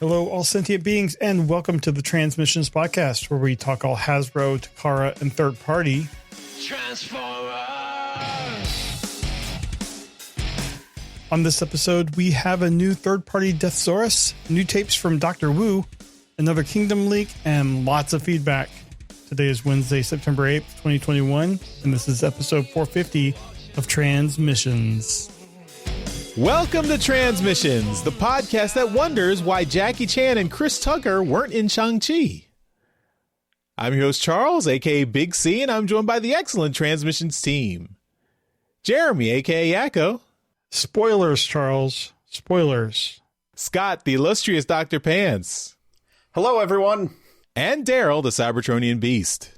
Hello, all sentient beings, and welcome to the Transmissions Podcast, where we talk all Hasbro, Takara, and third party. Transformers! On this episode, we have a new third-party Deathsaurus, new tapes from Dr. Wu, another Kingdom leak, and lots of feedback. Today is Wednesday, September 8th, 2021, and this is episode 450 of Transmissions. Welcome to Transmissions, the podcast that wonders why Jackie Chan and Chris Tucker weren't in Shang-Chi. I'm your host, Charles, a.k.a. Big C, and I'm joined by the excellent Transmissions team. Jeremy, a.k.a. Yakko. Spoilers, Charles. Spoilers. Scott, the illustrious Dr. Pants. Hello, everyone. And Daryl, the Cybertronian Beast.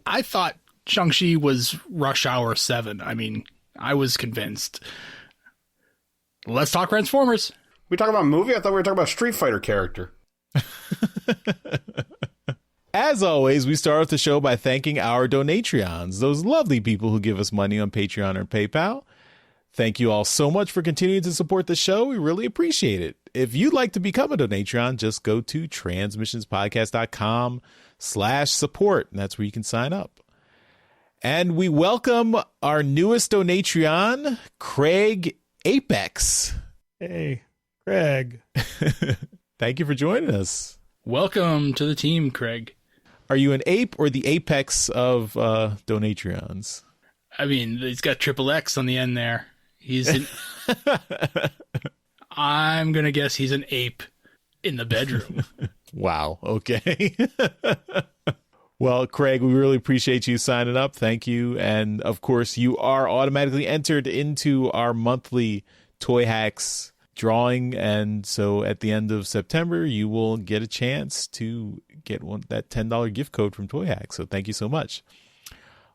I thought Shang-Chi was Rush Hour 7. I mean, I was convinced. Let's talk Transformers. We talking about a movie? I thought we were talking about a Street Fighter character. As always, we start off the show by thanking our Donatreons, those lovely people who give us money on Patreon or PayPal. Thank you all so much for continuing to support the show. We really appreciate it. If you'd like to become a Donatreon, just go to transmissionspodcast.com/support, and that's where you can sign up. And we welcome our newest Donatreon, Craig Apex. Hey, Craig. Thank you for joining us. Welcome to the team, Craig. Are you an ape or the apex of Donatreons? I mean, he's got triple X on the end there. He's an... I'm going to guess he's an ape in the bedroom. Wow. Okay. Well, Craig, we really appreciate you signing up. Thank you. And of course, you are automatically entered into our monthly Toy Hacks drawing. And so at the end of September, you will get a chance to get that $10 gift code from Toy Hacks. So thank you so much.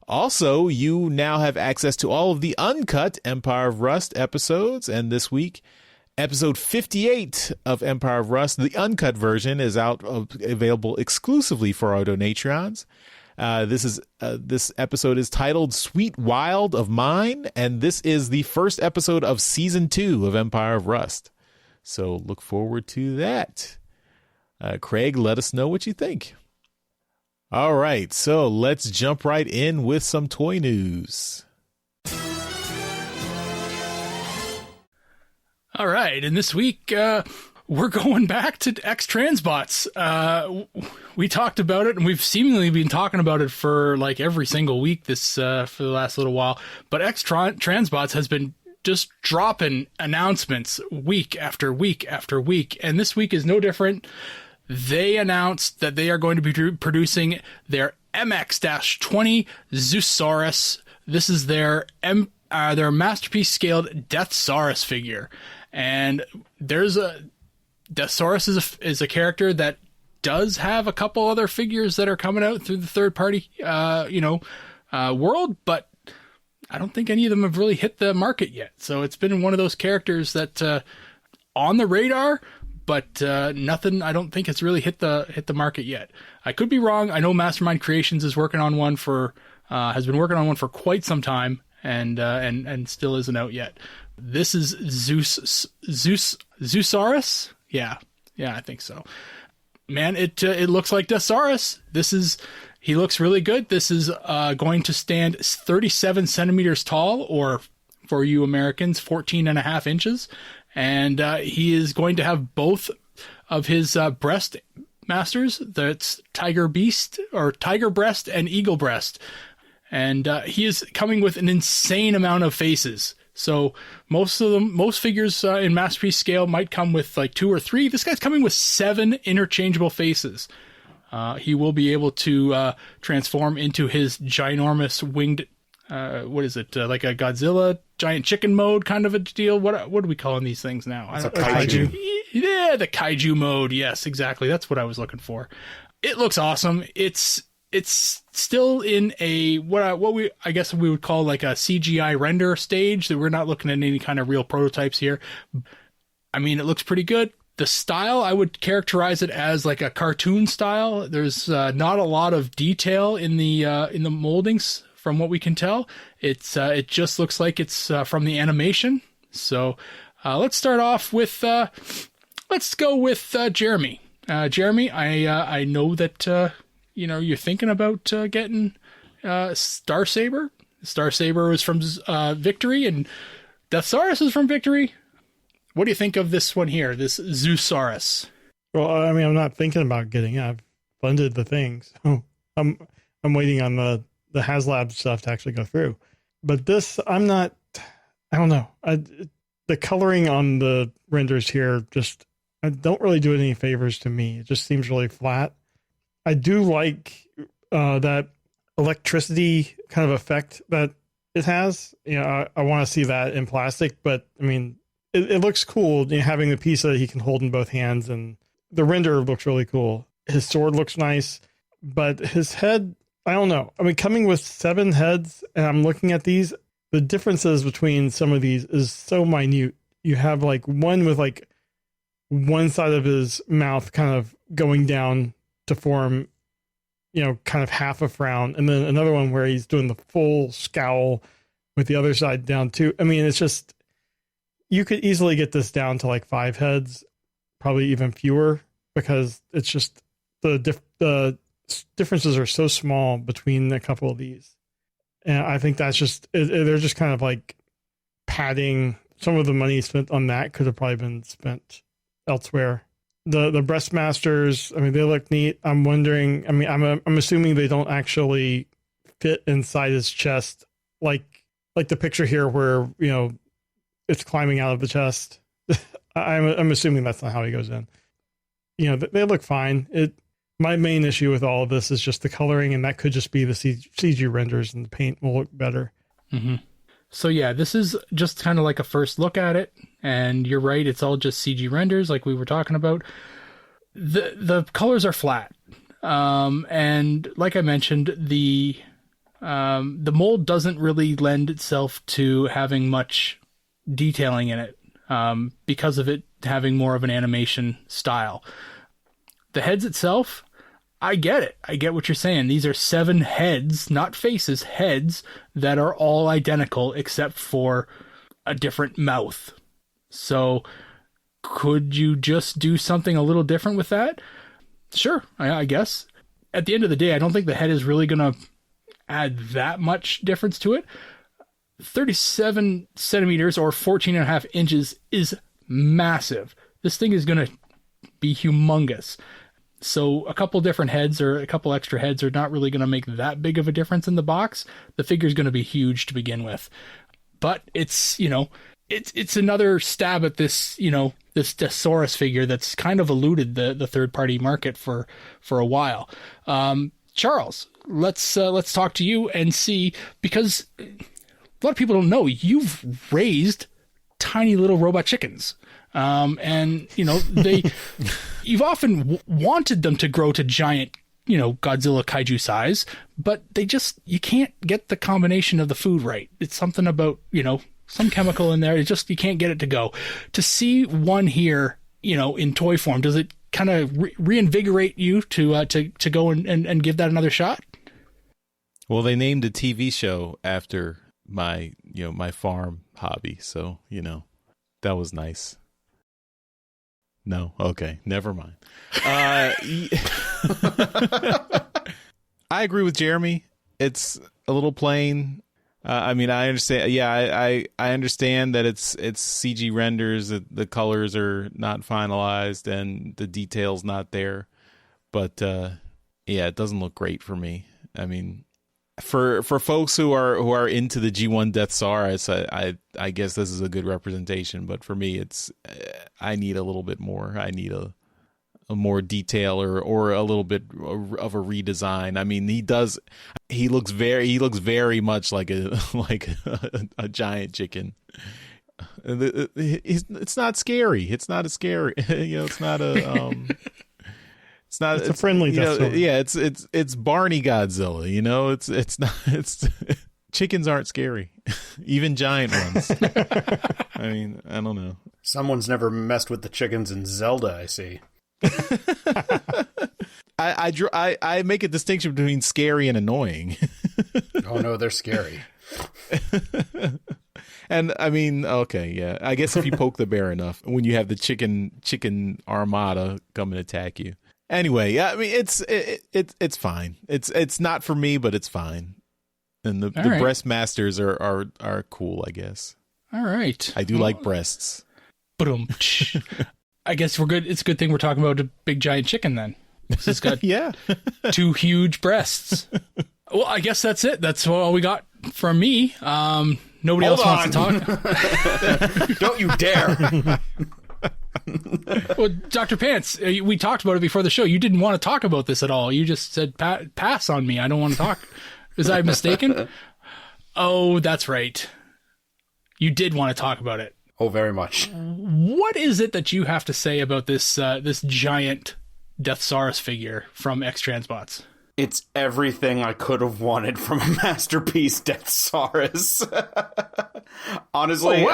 Also, you now have access to all of the uncut Empire of Rust episodes. And this week, episode 58 of Empire of Rust, the uncut version, is available exclusively for our Donatreons. This episode is titled Sweet Wild of Mine, and this is the first episode of Season 2 of Empire of Rust. So look forward to that. Craig, let us know what you think. All right, so let's jump right in with some toy news. All right, and this week, we're going back to X-Transbots. We talked about it, and we've seemingly been talking about it for like every single week for the last little while. But X-Transbots has been just dropping announcements week after week after week, and this week is no different. They announced that they are going to be producing their MX-20 Deathsaurus. This is their masterpiece scaled Deathsaurus figure. And Deathsaurus is a character that does have a couple other figures that are coming out through the third party, world, but I don't think any of them have really hit the market yet. So it's been one of those characters that, on the radar, but, nothing, I don't think has really hit the market yet. I could be wrong. I know Mastermind Creations is working on one has been working on one for quite some time and still isn't out yet. This is Deathsaurus? Yeah, I think so. Man, it looks like Deathsaurus. He looks really good. This is going to stand 37 centimeters tall, or for you Americans, 14 and a half inches. And he is going to have both of his breast masters. That's Tiger Beast, or Tiger Breast and Eagle Breast. And he is coming with an insane amount of faces. So most figures in Masterpiece scale might come with like 2 or 3. This guy's coming with 7 interchangeable faces. He will be able to transform into his ginormous winged, like a Godzilla giant chicken mode kind of a deal. What are we calling these things now? It's a kaiju. Yeah, the kaiju mode. Yes, exactly. That's what I was looking for. It looks awesome. It's still in a I guess we would call like a CGI render stage. That we're not looking at any kind of real prototypes here. I mean, it looks pretty good. The style, I would characterize it as like a cartoon style. There's not a lot of detail in the moldings from what we can tell. It just looks like it's from the animation. So let's start off with Let's go with Jeremy. Jeremy, I know that you're thinking about getting Starsaber. Starsaber was from Victory, and Deathsaurus is from Victory. What do you think of this one here, this Zeusaurus? Well, I mean, I'm not thinking about getting it. I've funded the things. Oh, I'm waiting on the HasLab stuff to actually go through. But this, I don't know. The coloring on the renders here just don't really do it any favors to me. It just seems really flat. I do like that electricity kind of effect that it has. I want to see that in plastic, but I mean, it looks cool, having the piece that he can hold in both hands, and the render looks really cool. His sword looks nice, but his head, I don't know. I mean, coming with 7 heads, and I'm looking at these, the differences between some of these is so minute. You have like one with like one side of his mouth kind of going down to form, kind of half a frown, and then another one where he's doing the full scowl with the other side down too. I mean, it's just, you could easily get this down to like 5 heads, probably even fewer, because it's just the differences are so small between a couple of these. And I think that's just, they're just kind of like padding. Some of the money spent on that could have probably been spent elsewhere. The Breastmasters, I mean, they look neat. I'm wondering, I mean, I'm assuming they don't actually fit inside his chest, like the picture here where, it's climbing out of the chest. I'm assuming that's not how he goes in. They look fine. My main issue with all of this is just the coloring, and that could just be the CG renders, and the paint will look better. Mm-hmm. So yeah, this is just kind of like a first look at it, and you're right, it's all just CG renders like we were talking about. The colors are flat, and like I mentioned, the mold doesn't really lend itself to having much detailing in it, because of it having more of an animation style. The heads itself, I get it. I get what you're saying. These are 7 heads, not faces, heads that are all identical except for a different mouth. So could you just do something a little different with that? Sure, I guess. At the end of the day, I don't think the head is really going to add that much difference to it. 37 centimeters or 14.5 inches is massive. This thing is going to be humongous. So a couple different heads or a couple extra heads are not really going to make that big of a difference in the box. The figure is going to be huge to begin with. But it's another stab at this, this Deathsaurus figure that's kind of eluded the third-party market for a while. Charles, let's talk to you and see, because a lot of people don't know, you've raised tiny little robot chickens. And you've often wanted them to grow to giant, Godzilla kaiju size, but you can't get the combination of the food right. It's something about, some chemical in there. You can't get it to go. To see one here, in toy form, does it kind of reinvigorate you to go and give that another shot? Well, they named a TV show after my farm hobby, so that was nice. No, okay, never mind. I agree with Jeremy. It's a little plain. I mean, I understand. Yeah, I understand that it's CG renders. That the colors are not finalized and the details not there. But yeah, it doesn't look great for me. I mean, for folks who are into the G1 Deathsaurus, I guess this is a good representation. But for me, I need a little bit more. I need a more detail or a little bit of a redesign. I mean, he looks very much like a giant chicken. It's not scary. It's not a scary. It's not a. It's a friendly Deathsaurus. Yeah, it's Barney Godzilla. It's not. Chickens aren't scary, even giant ones. I mean, I don't know. Someone's never messed with the chickens in Zelda, I see. I make a distinction between scary and annoying. Oh no, they're scary. And I mean, okay, yeah. I guess if you poke the bear enough, when you have the chicken armada come and attack you. Anyway, yeah, I mean, it's fine. It's not for me, but it's fine. And the right. breast masters are cool, I guess. All right. I do like breasts. I guess we're good. It's a good thing we're talking about a big giant chicken then. It's got yeah. 2 huge breasts. Well, I guess that's it. That's all we got from me. Nobody else wants to talk. Don't you dare. Well, Dr. Pants, we talked about it before the show. You didn't want to talk about this at all. You just said, pass on me. I don't want to talk. Was I mistaken? Oh, that's right. You did want to talk about it. Oh, very much. What is it that you have to say about this this giant Deathsaurus figure from X-Transbots? It's everything I could have wanted from a masterpiece Deathsaurus. Honestly,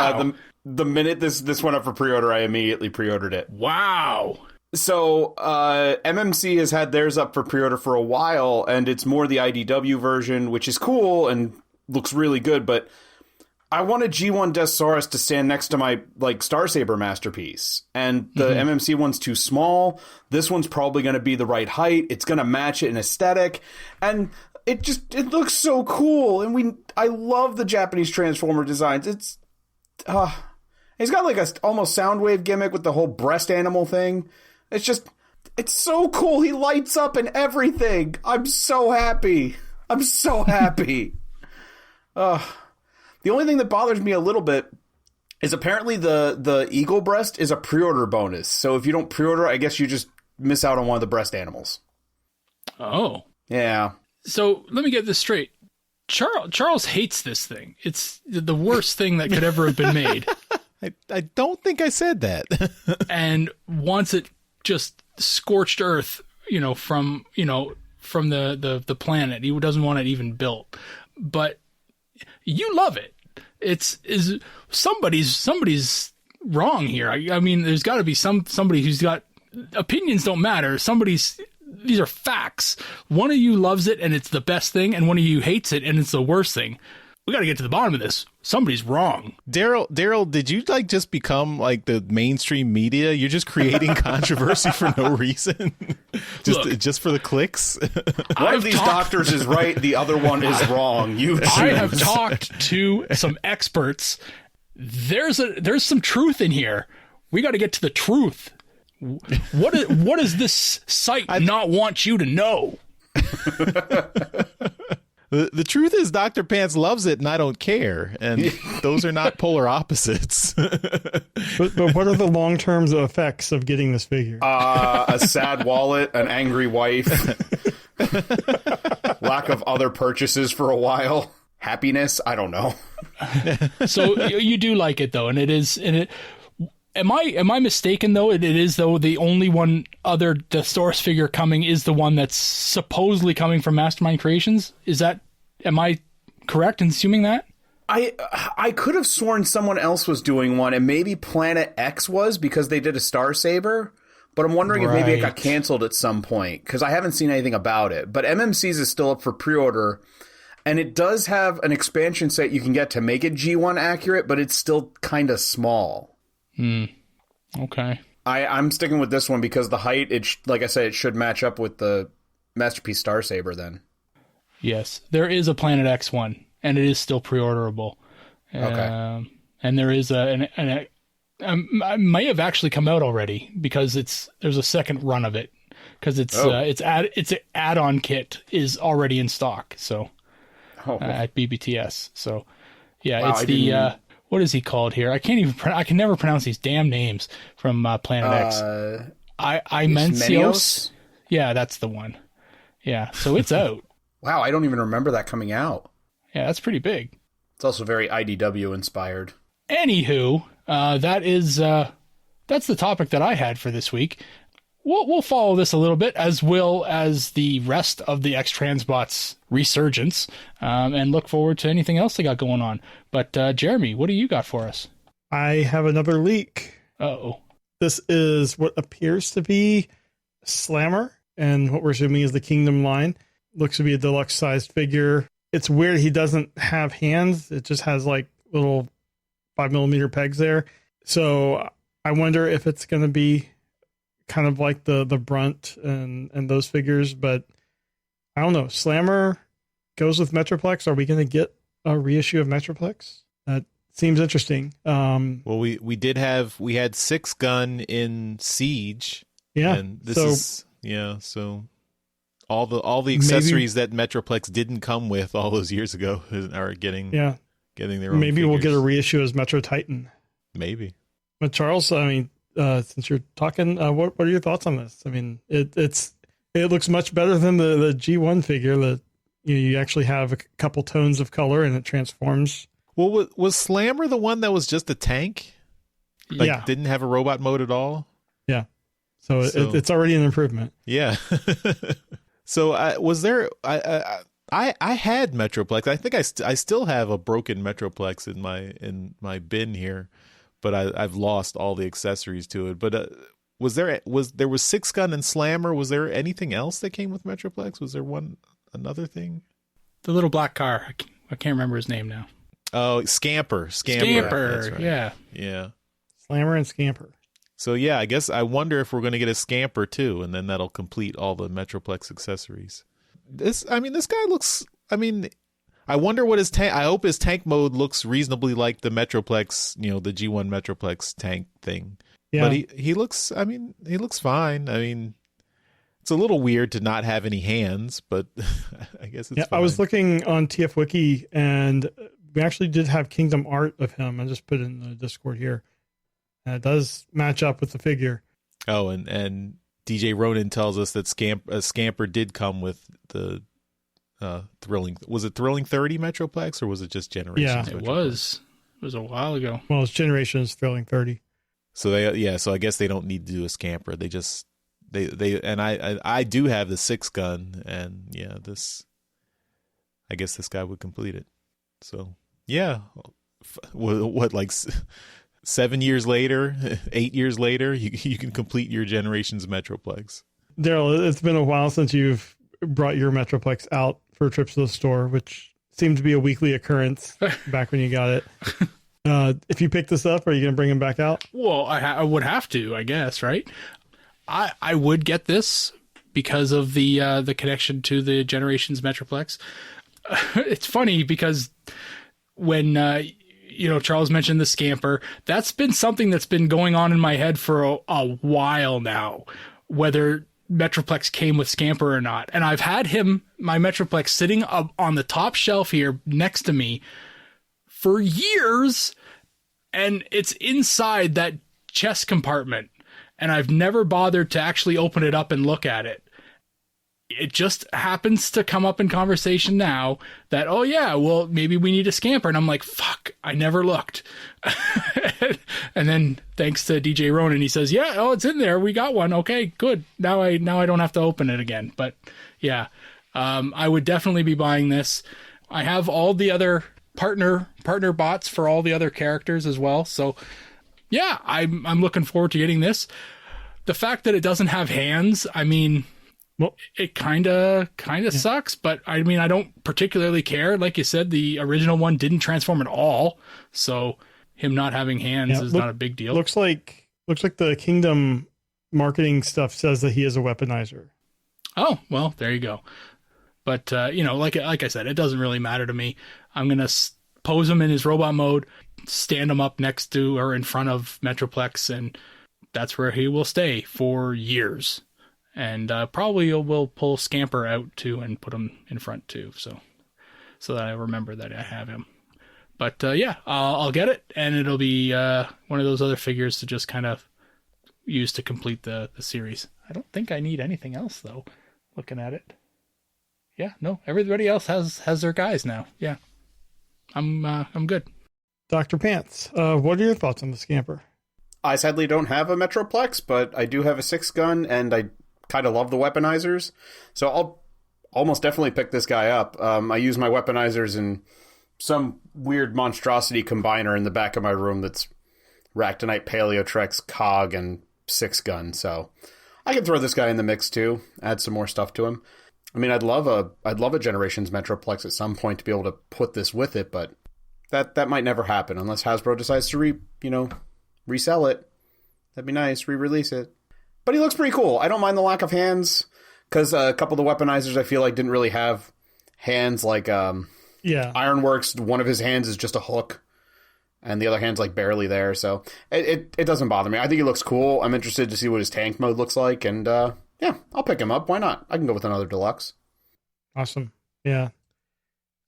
the minute this went up for pre-order, I immediately pre-ordered it. Wow. So MMC has had theirs up for pre-order for a while, and it's more the IDW version, which is cool and looks really good, but I wanted G1 Deathsaurus to stand next to my Starsaber masterpiece, and the MMC one's too small. This one's probably going to be the right height. It's going to match it in aesthetic, and it looks so cool. And I love the Japanese Transformer designs. It's he's got like a almost Soundwave gimmick with the whole breast animal thing. It's so cool. He lights up and everything. I'm so happy. The only thing that bothers me a little bit is apparently the eagle breast is a pre-order bonus. So if you don't pre-order, I guess you just miss out on one of the breast animals. Oh. Yeah. So let me get this straight. Charles hates this thing. It's the worst thing that could ever have been made. I don't think I said that. And wants it just scorched earth, from the planet. He doesn't want it even built. But you love it. Somebody's wrong here. I mean, there's got to be somebody who's got opinions don't matter. These are facts. One of you loves it and it's the best thing, and one of you hates it and it's the worst thing. We got to get to the bottom of this. Somebody's wrong. Daryl, did you just become like the mainstream media? You're just creating controversy for no reason, just for the clicks. One of these doctors is right, the other one is wrong. You choose. I have talked to some experts. There's some truth in here. We got to get to the truth. What does this site not want you to know? The truth is Dr. Pants loves it and I don't care. And those are not polar opposites. But what are the long-term effects of getting this figure? A sad wallet, an angry wife, lack of other purchases for a while, happiness, I don't know. So you do like it though, and it is, and it. Am I mistaken though? It is though the only one other Deathsaurus figure coming is the one that's supposedly coming from Mastermind Creations. Am I correct in assuming that? I could have sworn someone else was doing one, and maybe Planet X was because they did a Starsaber. But I'm wondering if maybe it got canceled at some point because I haven't seen anything about it. But MMC's is still up for pre-order, and it does have an expansion set you can get to make it G1 accurate, but it's still kind of small. Okay. I'm sticking with this one because the height, like I said, it should match up with the Masterpiece Starsaber then. Yes, there is a Planet X one, and it is still pre-orderable. Okay. And there is it may have actually come out already because there's a second run of it because its add-on kit is already in stock. So at BBTS. So yeah, wow, it's what is he called here? I can never pronounce these damn names from Planet X. Imencios? Yeah, that's the one. Yeah, so it's out. Wow, I don't even remember that coming out. Yeah, that's pretty big. It's also very IDW inspired. Anywho, that's the topic that I had for this week. We'll follow this a little bit, as well as the rest of the X-Transbots resurgence, and look forward to anything else they got going on. But Jeremy, what do you got for us? I have another leak. Uh-oh. This is what appears to be Slammer, and what we're assuming is the Kingdom line. Looks to be a deluxe-sized figure. It's weird he doesn't have hands. It just has like little 5mm pegs there. So I wonder if it's going to be kind of like the Brunt and those figures, but I don't know. Slammer goes with Metroplex. Are we going to get a reissue of Metroplex? That seems interesting. Well, we had 6 gun in Siege. Yeah. And this so all the accessories that Metroplex didn't come with all those years ago are getting their own. Maybe we'll get a figures. reissue as Metro Titan. Maybe. But Charles, I mean, since you're talking, what are your thoughts on this? I mean, it looks much better than the G1 figure. That you actually have a couple tones of color and it transforms. Well, was Slammer the one that was just a tank? Didn't have a robot mode at all? Yeah. So it's already an improvement. Yeah. So was there? I had Metroplex. I think I still have a broken Metroplex in my bin here, but I've lost all the accessories to it. But was 6 gun and Slammer? Was there anything else that came with Metroplex? Was there another thing? The little black car. I can't remember his name now. Oh, Scamper. Scamper. Right. Yeah. Slammer and Scamper. So yeah, I guess I wonder if we're going to get a Scamper too, and then that'll complete all the Metroplex accessories. This guy looks. I mean, I wonder what his tank. I hope his tank mode looks reasonably like the Metroplex, the G1 Metroplex tank thing. Yeah. But he looks. I mean, he looks fine. I mean, it's a little weird to not have any hands, but I guess it's. Yeah, fine. I was looking on TF Wiki, and we actually did have Kingdom art of him. I just put it in the Discord here. It does match up with the figure. Oh, and DJ Ronan tells us that Scamper did come with the Thrilling. Was it Thrilling 30 Metroplex or was it just Generations? Yeah, it was. It was a while ago. Well, it's Generations Thrilling 30. So so I guess they don't need to do a Scamper. They just and I do have the 6 gun, and I guess this guy would complete it. So yeah, what like 7 years later, 8 years later, you can complete your Generations Metroplex. Daryl, it's been a while since you've brought your Metroplex out for trips to the store, which seemed to be a weekly occurrence back when you got it. If you pick this up, are you going to bring him back out? Well, I would have to, I guess, right? I would get this because of the connection to the Generations Metroplex. It's funny because when Charles mentioned the Scamper, that's been something that's been going on in my head for a while now, whether Metroplex came with Scamper or not. And I've had my Metroplex sitting up on the top shelf here next to me for years, and it's inside that chest compartment, and I've never bothered to actually open it up and look at it. It just happens to come up in conversation now that, oh yeah, well, maybe we need a Scamper. And I'm like, fuck, I never looked. And then thanks to DJ Ronan, he says, yeah, oh, it's in there. We got one. Okay, good. Now I don't have to open it again. But yeah, I would definitely be buying this. I have all the other partner bots for all the other characters as well. So yeah, I'm looking forward to getting this. The fact that it doesn't have hands, I mean, well, it kind of sucks, but I mean, I don't particularly care. Like you said, the original one didn't transform at all, so him not having hands is not a big deal. Looks like the Kingdom marketing stuff says that he is a weaponizer. Oh, well, there you go. But like I said, it doesn't really matter to me. I'm gonna pose him in his robot mode, stand him up next to or in front of Metroplex, and that's where he will stay for years. And probably will pull Scamper out too and put him in front too, so that I remember that I have him. But yeah, I'll get it, and it'll be one of those other figures to just kind of use to complete the series. I don't think I need anything else though. Looking at it, yeah, no, everybody else has their guys now. Yeah, I'm good. Dr. Pants, what are your thoughts on the Scamper? I sadly don't have a Metroplex, but I do have a 6 gun, and I kind of love the weaponizers, so I'll almost definitely pick this guy up. I use my weaponizers in some weird monstrosity combiner in the back of my room that's Ractonite, Paleotrex, Cog, and 6 gun, so I can throw this guy in the mix too, add some more stuff to him. I mean, I'd love a Generations Metroplex at some point to be able to put this with it, but That might never happen unless Hasbro decides to resell it. That'd be nice, re-release it. But he looks pretty cool. I don't mind the lack of hands, because a couple of the weaponizers I feel like didn't really have hands. Like Ironworks, one of his hands is just a hook, and the other hand's like barely there. So it doesn't bother me. I think he looks cool. I'm interested to see what his tank mode looks like, and yeah, I'll pick him up. Why not? I can go with another deluxe. Awesome. Yeah.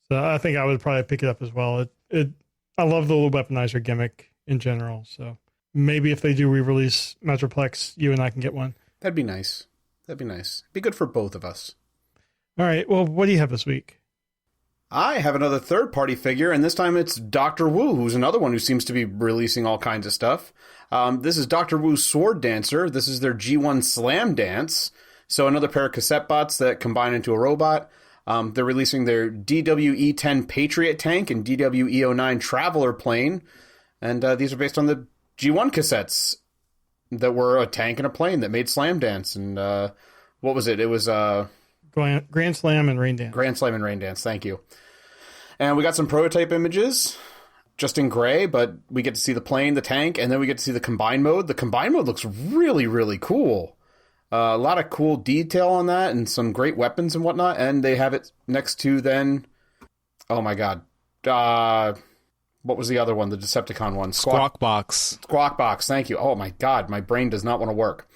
So I think I would probably pick it up as well. I love the little weaponizer gimmick in general. So maybe if they do re-release Metroplex, you and I can get one. That'd be nice. Be good for both of us. All right. Well, what do you have this week? I have another third-party figure, and this time it's Dr. Wu, who's another one who seems to be releasing all kinds of stuff. This is Dr. Wu's Sword Dancer. This is their G1 Slam Dance. So another pair of cassette bots that combine into a robot. They're releasing their DWE-10 Patriot tank and DWE-09 Traveler plane. And these are based on the G1 cassettes that were a tank and a plane that made Slam Dance. And what was it? It was Grand Slam and Rain Dance. Grand Slam and Rain Dance, thank you. And we got some prototype images, just in gray, but we get to see the plane, the tank, and then we get to see the combined mode. The combined mode looks really, really cool. A lot of cool detail on that and some great weapons and whatnot. And they have it next to then, oh my god, what was the other one? The Decepticon one? Squawk Box. Squawk Box, thank you. Oh my god, my brain does not want to work.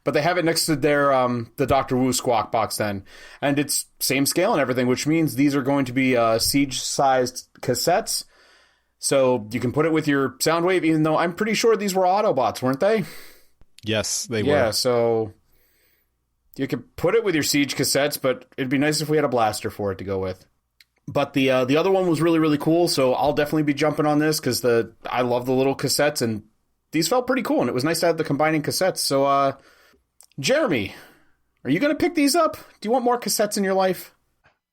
But they have it next to their the Dr. Wu Squawk Box then. And it's same scale and everything, which means these are going to be siege-sized cassettes. So you can put it with your Soundwave, even though I'm pretty sure these were Autobots, weren't they? Yes, they were. Yeah, so you could put it with your Siege cassettes, but it'd be nice if we had a blaster for it to go with. But the other one was really, really cool, so I'll definitely be jumping on this because I love the little cassettes, and these felt pretty cool, and it was nice to have the combining cassettes. So, Jeremy, are you going to pick these up? Do you want more cassettes in your life?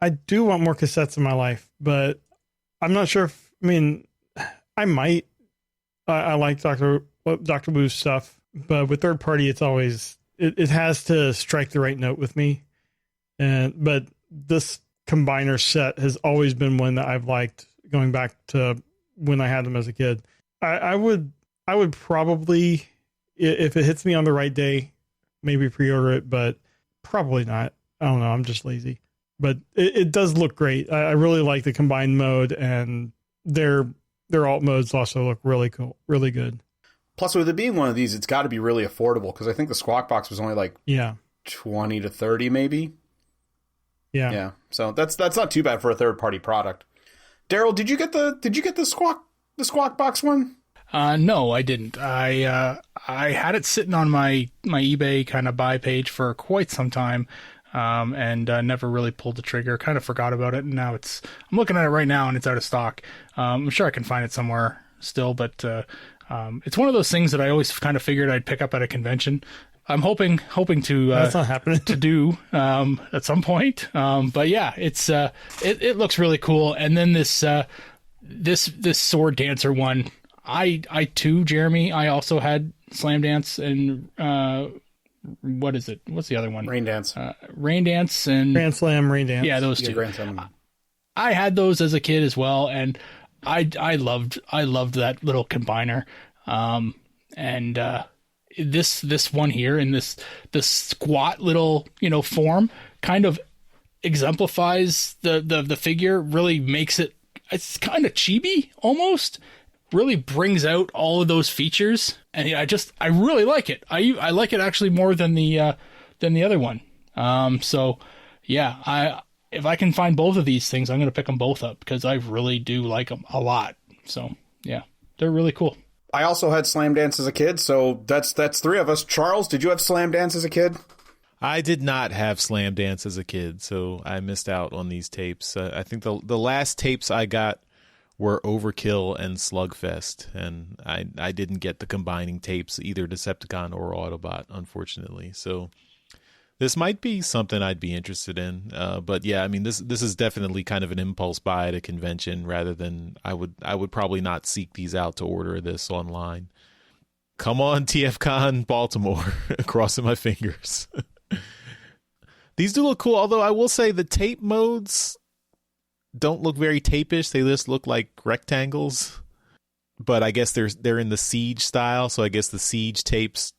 I do want more cassettes in my life, but I'm not sure if, I might. I like Dr. Wu's stuff, but with third party, it's always, it has to strike the right note with me. But this combiner set has always been one that I've liked going back to when I had them as a kid. I would probably, if it hits me on the right day, maybe pre-order it, but probably not. I don't know. I'm just lazy, but it does look great. I really like the combined mode, and their alt modes also look really cool, really good. Plus, with it being one of these, it's got to be really affordable because I think the Squawk Box was only like 20 to 30 maybe. Yeah. So that's not too bad for a third party product. Daryl, did you get the Squawk Box one? No, I didn't. I had it sitting on my eBay kind of buy page for quite some time, and never really pulled the trigger. Kind of forgot about it, and now I'm looking at it right now, and it's out of stock. I'm sure I can find it somewhere still, but it's one of those things that I always kind of figured I'd pick up at a convention. I'm hoping to that's not happening to do at some point. But yeah, it looks really cool. And then this Sword Dancer one, I too, Jeremy, I also had Slam Dance and what is it? What's the other one? Rain Dance. Rain Dance and Grand Slam, Rain Dance. Yeah, those two. Grand Slam. I had those as a kid as well, and I loved that little combiner. This one here in this squat little form kind of exemplifies the figure. Really makes it's kind of chibi almost. Really brings out all of those features, and I really like it. I like it actually more than the other one. So yeah, if I can find both of these things, I'm gonna pick them both up because I really do like them a lot. So yeah, they're really cool. I also had Slam Dance as a kid, so that's three of us. Charles, did you have Slam Dance as a kid? I did not have Slam Dance as a kid, so I missed out on these tapes. I think the last tapes I got were Overkill and Slugfest, and I didn't get the combining tapes, either Decepticon or Autobot, unfortunately. So this might be something I'd be interested in. But yeah, this is definitely kind of an impulse buy at a convention rather than I would probably not seek these out to order this online. Come on, TFCon Baltimore. Crossing my fingers. These do look cool, although I will say the tape modes don't look very tapish. They just look like rectangles. But I guess they're in the Siege style, so I guess the Siege tapes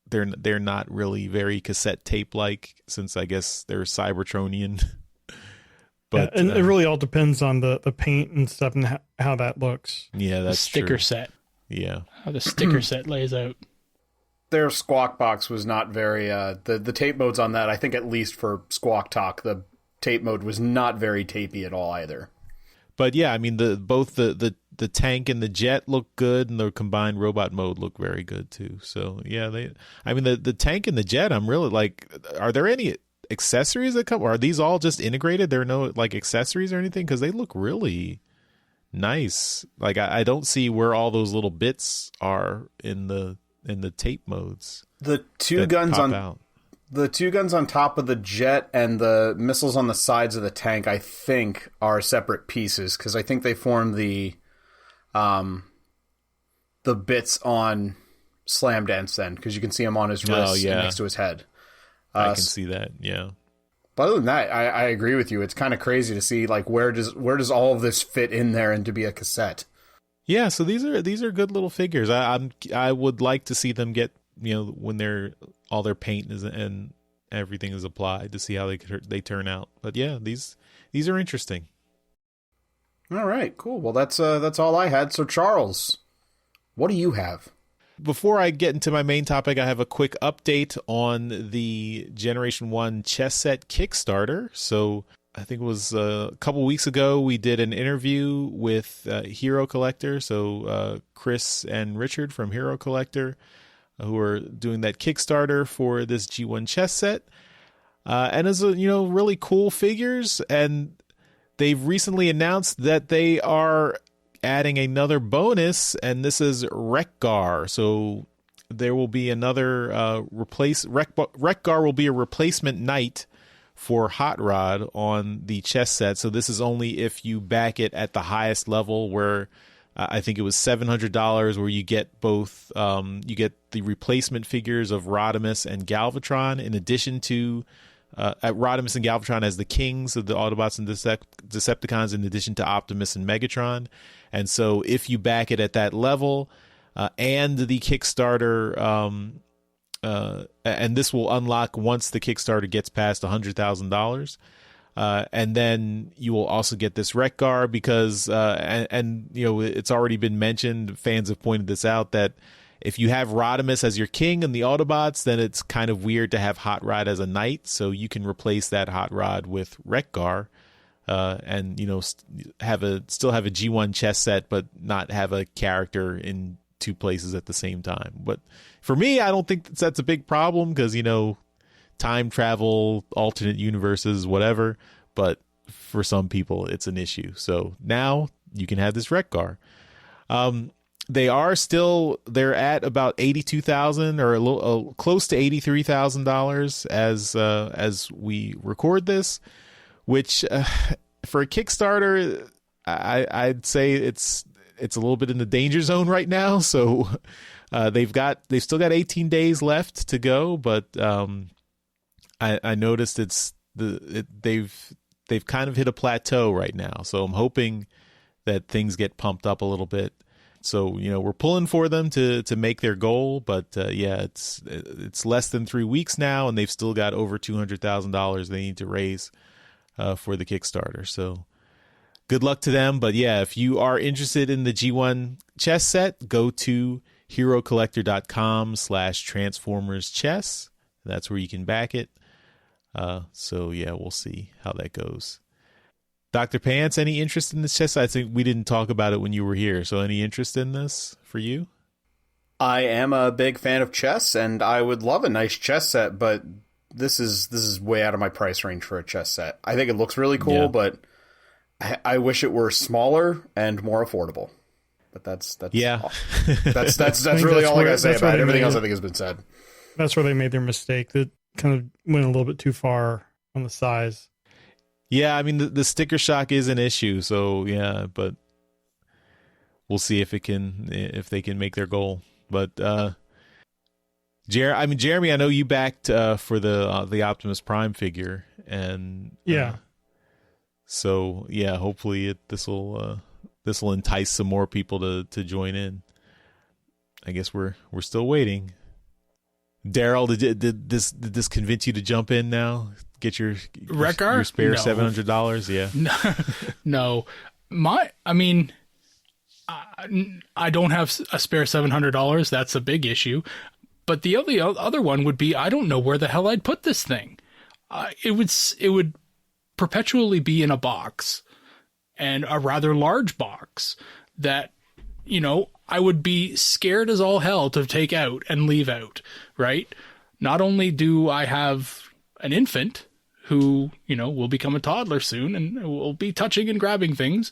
they're not really very cassette tape like, since I guess they're Cybertronian. But and it really all depends on the paint and stuff and how that looks. Yeah, that's the sticker true. set. Yeah, How the sticker set lays out. Their Squawk Box was not very the tape modes on that. I think at least for Squawk Talk, the tape mode was not very tapey at all either. but yeah, I mean both the tank and the jet look good, and the combined robot mode look very good too. So yeah, the tank and the jet, I'm really like, are there any accessories that come, or are these all just integrated? There are no like accessories or anything, because they look really nice. Like I don't see where all those little bits are in the tape modes. The two guns on top of the jet and the missiles on the sides of the tank, I think, are separate pieces, because I think they form the bits on Slam Dance then, because you can see him on his wrist next to his head. I can see that, yeah. But other than that, I agree with you. It's kind of crazy to see like where does all of this fit in there and to be a cassette. Yeah, so these are good little figures. I would like to see them get, when all their paint is and everything is applied, to see how they turn out. But yeah, these are interesting. All right, cool. Well, that's all I had. So Charles, what do you have? Before I get into my main topic, I have a quick update on the Generation 1 chess set Kickstarter. So I think it was a couple weeks ago, we did an interview with Hero Collector. So Chris and Richard from Hero Collector, who are doing that Kickstarter for this G1 chess set. And it's really cool figures. And they've recently announced that they are adding another bonus, and this is Wreck-Gar. So there will be another Wreck-Gar will be a replacement knight for Hot Rod on the chess set. So this is only if you back it at the highest level, where I think it was $700, where you get both. You get the replacement figures of Rodimus and Galvatron, in addition to Rodimus and Galvatron as the kings of the Autobots and Decepticons, in addition to Optimus and Megatron. And so if you back it at that level, and the Kickstarter, and this will unlock once the Kickstarter gets past $100,000. And then you will also get this Wreck-Gar, because, it's already been mentioned, fans have pointed this out, that if you have Rodimus as your king and the Autobots, then it's kind of weird to have Hot Rod as a knight. So you can replace that Hot Rod with Wreck-Gar, and still have a G1 chess set, but not have a character in two places at the same time. But for me, I don't think that's a big problem, because time travel, alternate universes, whatever. But for some people, it's an issue. So now you can have this Wreck-Gar. They're at about $82,000, or a little close to $83,000 as we record this, which for a Kickstarter, I'd say it's a little bit in the danger zone right now. So they've still got 18 days left to go, but I noticed they've kind of hit a plateau right now. So I'm hoping that things get pumped up a little bit. So, we're pulling for them to make their goal, but it's less than 3 weeks now, and they've still got over $200,000 they need to raise for the Kickstarter. So good luck to them. But yeah, if you are interested in the G1 chess set, go to herocollector.com/Transformers Chess. That's where you can back it. So yeah, we'll see how that goes. Dr. Pants, any interest in this chess? I think we didn't talk about it when you were here. So any interest in this for you? I am a big fan of chess, and I would love a nice chess set, but this is way out of my price range for a chess set. I think it looks really cool, but I wish it were smaller and more affordable. But that's really all I gotta say about it. Everything else I think has been said. That's where they made their mistake. That kind of went a little bit too far on the size. Yeah, I mean the sticker shock is an issue, so yeah, but we'll see if they can make their goal. But Jeremy, I know you backed for the Optimus Prime figure, and So yeah, hopefully this will entice some more people to join in. I guess we're still waiting. Daryl, did this convince you to jump in now? Get your spare $700? Yeah. No. I don't have a spare $700. That's a big issue. But the other one would be, I don't know where the hell I'd put this thing. It would perpetually be in a box, and a rather large box that, I would be scared as all hell to take out and leave out, right? Not only do I have an infant who, will become a toddler soon and will be touching and grabbing things,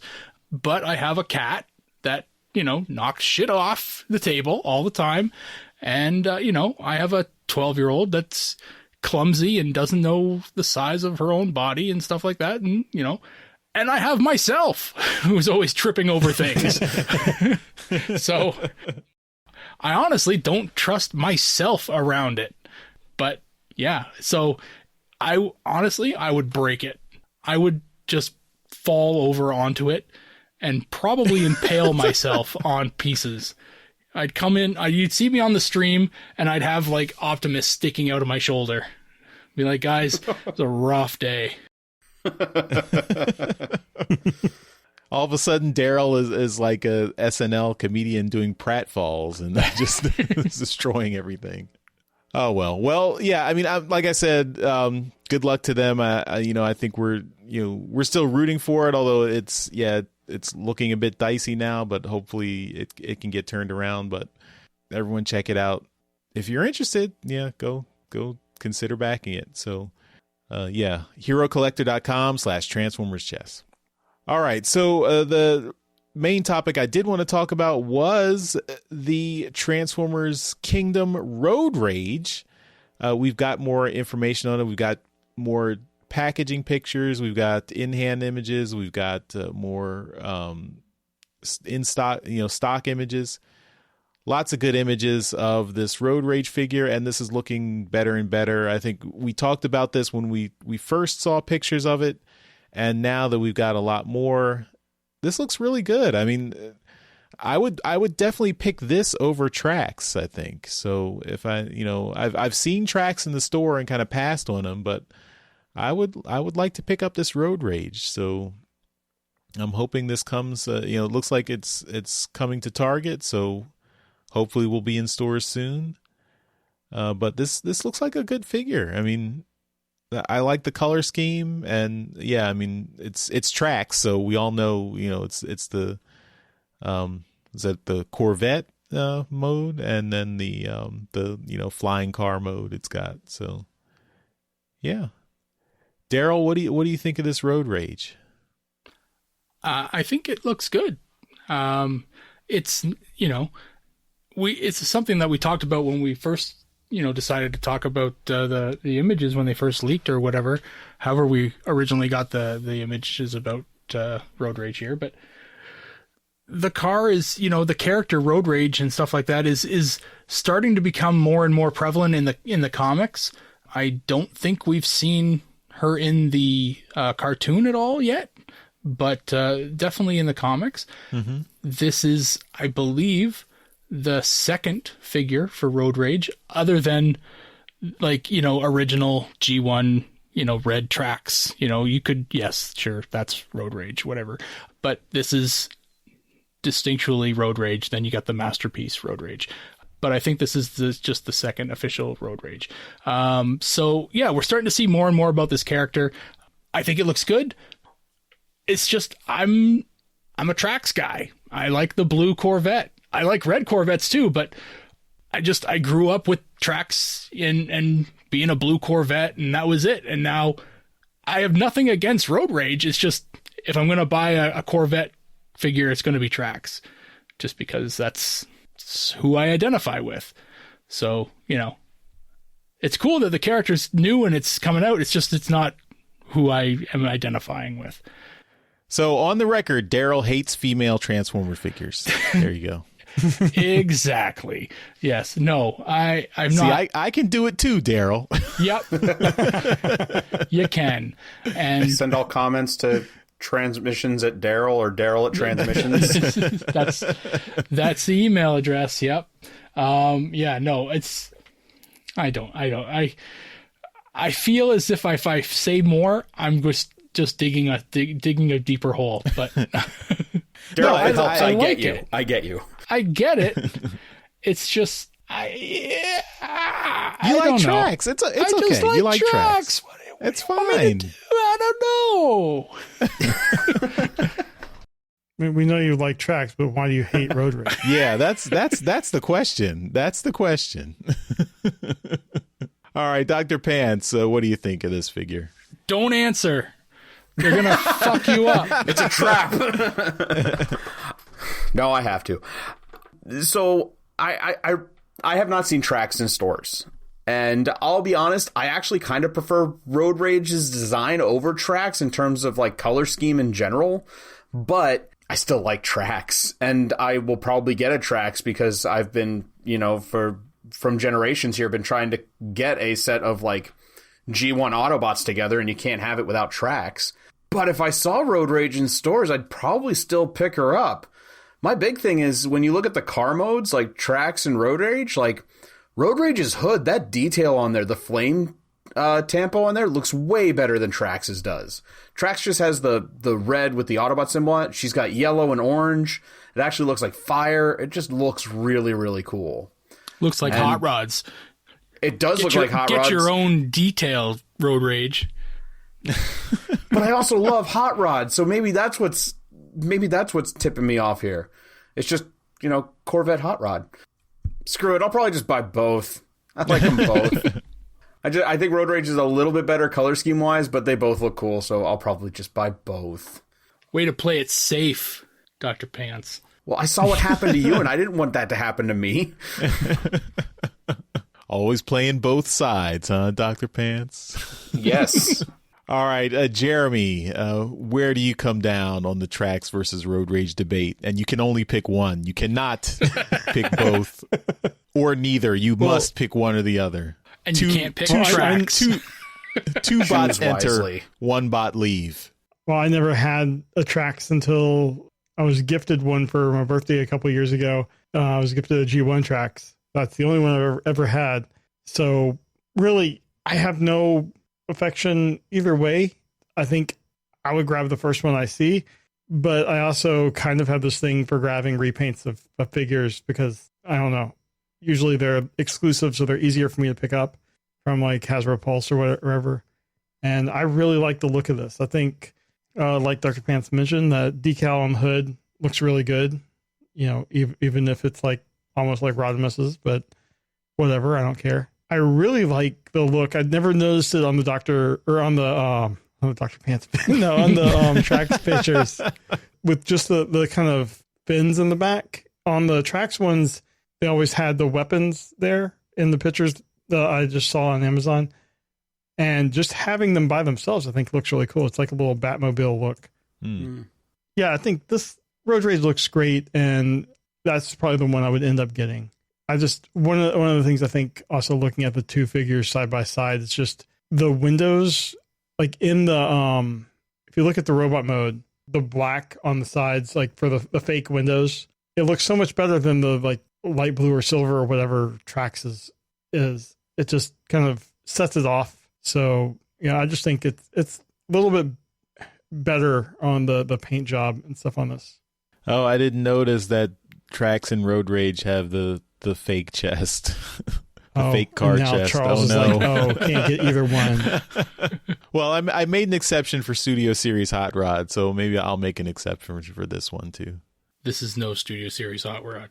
but I have a cat that, knocks shit off the table all the time. And, I have a 12-year-old that's clumsy and doesn't know the size of her own body and stuff like that. And, and I have myself who's always tripping over things. So I honestly don't trust myself around it. But yeah, so I would break it. I would just fall over onto it and probably impale myself on pieces. I'd come in, you'd see me on the stream, and I'd have like Optimus sticking out of my shoulder. Be like, guys, it's a rough day. All of a sudden, Daryl is like a SNL comedian doing pratfalls and just destroying everything. Oh, well, yeah. I mean, like I said, good luck to them. I think we're still rooting for it, although it's looking a bit dicey now, but hopefully it can get turned around. But everyone check it out. If you're interested, yeah, go consider backing it. So, herocollector.com/Transformers Chess. All right. So the main topic I did want to talk about was the Transformers Kingdom Road Rage. We've got more information on it. We've got more packaging pictures. We've got in-hand images. We've got more in stock, stock images. Lots of good images of this Road Rage figure, and this is looking better and better. I think we talked about this when we first saw pictures of it, and now that we've got a lot more, this looks really good. I mean, I would definitely pick this over Trax, I think. So if I've seen Trax in the store and kind of passed on them, but I would like to pick up this Road Rage. So I'm hoping this comes, it looks like it's coming to Target, so hopefully we'll be in stores soon. But this looks like a good figure. I mean, I like the color scheme, and yeah, I mean, it's Trax, so we all know, it's the is that the Corvette mode, and then the flying car mode it's got. So yeah. Daryl, what do you think of this Road Rage? I think it looks good. It's it's something that we talked about when we first decided to talk about the images when they first leaked or whatever. However, we originally got the images about Road Rage here, but the car is the character Road Rage and stuff like that is starting to become more and more prevalent in the comics. I don't think we've seen her in the cartoon at all yet, but definitely in the comics. Mm-hmm. This is, I believe, the second figure for Road Rage, other than original G1, red Trax. You could, yes, sure, that's Road Rage, whatever. But this is distinctly Road Rage. Then you got the masterpiece Road Rage. But I think this is just the second official Road Rage. So yeah, we're starting to see more and more about this character. I think it looks good. It's just, I'm a Trax guy. I like the blue Corvette. I like red Corvettes too, but I grew up with Trax and being a blue Corvette, and that was it. And now I have nothing against Road Rage. It's just, if I'm going to buy a Corvette figure, it's going to be Trax, just because that's who I identify with. So, it's cool that the character's new and it's coming out. It's just, it's not who I am identifying with. So on the record, Daryl hates female Transformer figures. There you go. Exactly. Yes. No, I'm not. I can do it too, Daryl. Yep. You can. And send all comments to transmissions at Daryl or Daryl at transmissions. That's the email address. Yep. Yeah, no, I feel as if I say more, I'm just digging a deeper hole, but Daryl, it helps. I get you. I get you. I get it. It's just you like tracks. It's okay. Like you like tracks. It's fine. I don't know. I mean, we know you like tracks, but why do you hate road rage? Yeah, that's the question. That's the question. All right, Dr. Pants, what do you think of this figure? Don't answer. They're going to fuck you up. It's a trap. No, I have to. So I have not seen tracks in stores. And I'll be honest, I actually kind of prefer Road Rage's design over tracks in terms of like color scheme in general. But I still like tracks. And I will probably get a tracks because I've been, from generations here, been trying to get a set of like G1 Autobots together, and you can't have it without tracks. But if I saw Road Rage in stores, I'd probably still pick her up. My big thing is when you look at the car modes, like tracks and Road Rage, like Road Rage's hood, that detail on there, the flame tampo on there looks way better than Trax's does. Trax just has the red with the Autobot symbol on it. She's got yellow and orange. It actually looks like fire. It just looks really, really cool. Looks like Hot Rods. It does look like Hot Rods. Get your own detail, Road Rage. But I also love Hot Rods, so maybe that's what's tipping me off here. It's just, Corvette Hot Rod. Screw it, I'll probably just buy both. I like them both. I think Road Rage is a little bit better color scheme wise, but they both look cool, so I'll probably just buy both. Way to play it safe, Dr. Pants. Well, I saw what happened to you, and I didn't want that to happen to me. Always playing both sides, huh, Dr. Pants? Yes. All right, Jeremy, where do you come down on the tracks versus Road Rage debate? And you can only pick one. You cannot pick both or neither. You must pick one or the other. And you can't pick tracks. Two bots enter, one bot leave. Well, I never had a tracks until I was gifted one for my birthday a couple years ago. I was gifted a G1 tracks. That's the only one I've ever had. So really, I have no affection either way. I think I would grab the first one I see, but I also kind of have this thing for grabbing repaints of figures because I don't know. Usually they're exclusive, so they're easier for me to pick up from like Hasbro Pulse or whatever. And I really like the look of this. I think, like Dr. Pants mentioned, that decal on the hood looks really good. Even if it's like almost like Rodimus's, but whatever, I don't care. I really like the look. I'd never noticed it on the Dr. Pants. No, on the tracks pictures with just the kind of fins in the back. On the tracks ones, they always had the weapons there in the pictures that I just saw on Amazon. And just having them by themselves, I think looks really cool. It's like a little Batmobile look. Yeah, I think this Road Rage looks great, and that's probably the one I would end up getting. One of the things I think also looking at the two figures side by side, it's just the windows, like in the if you look at the robot mode, the black on the sides, like for the fake windows, it looks so much better than the like light blue or silver or whatever Trax is. It just kind of sets it off. So yeah, I just think it's a little bit better on the paint job and stuff on this. Oh, I didn't notice that Trax and Road Rage have the fake chest. Fake car chest. Charles is like, can't get either one. Well, I made an exception for Studio Series Hot Rod, so maybe I'll make an exception for this one too. This is no Studio Series Hot Rod.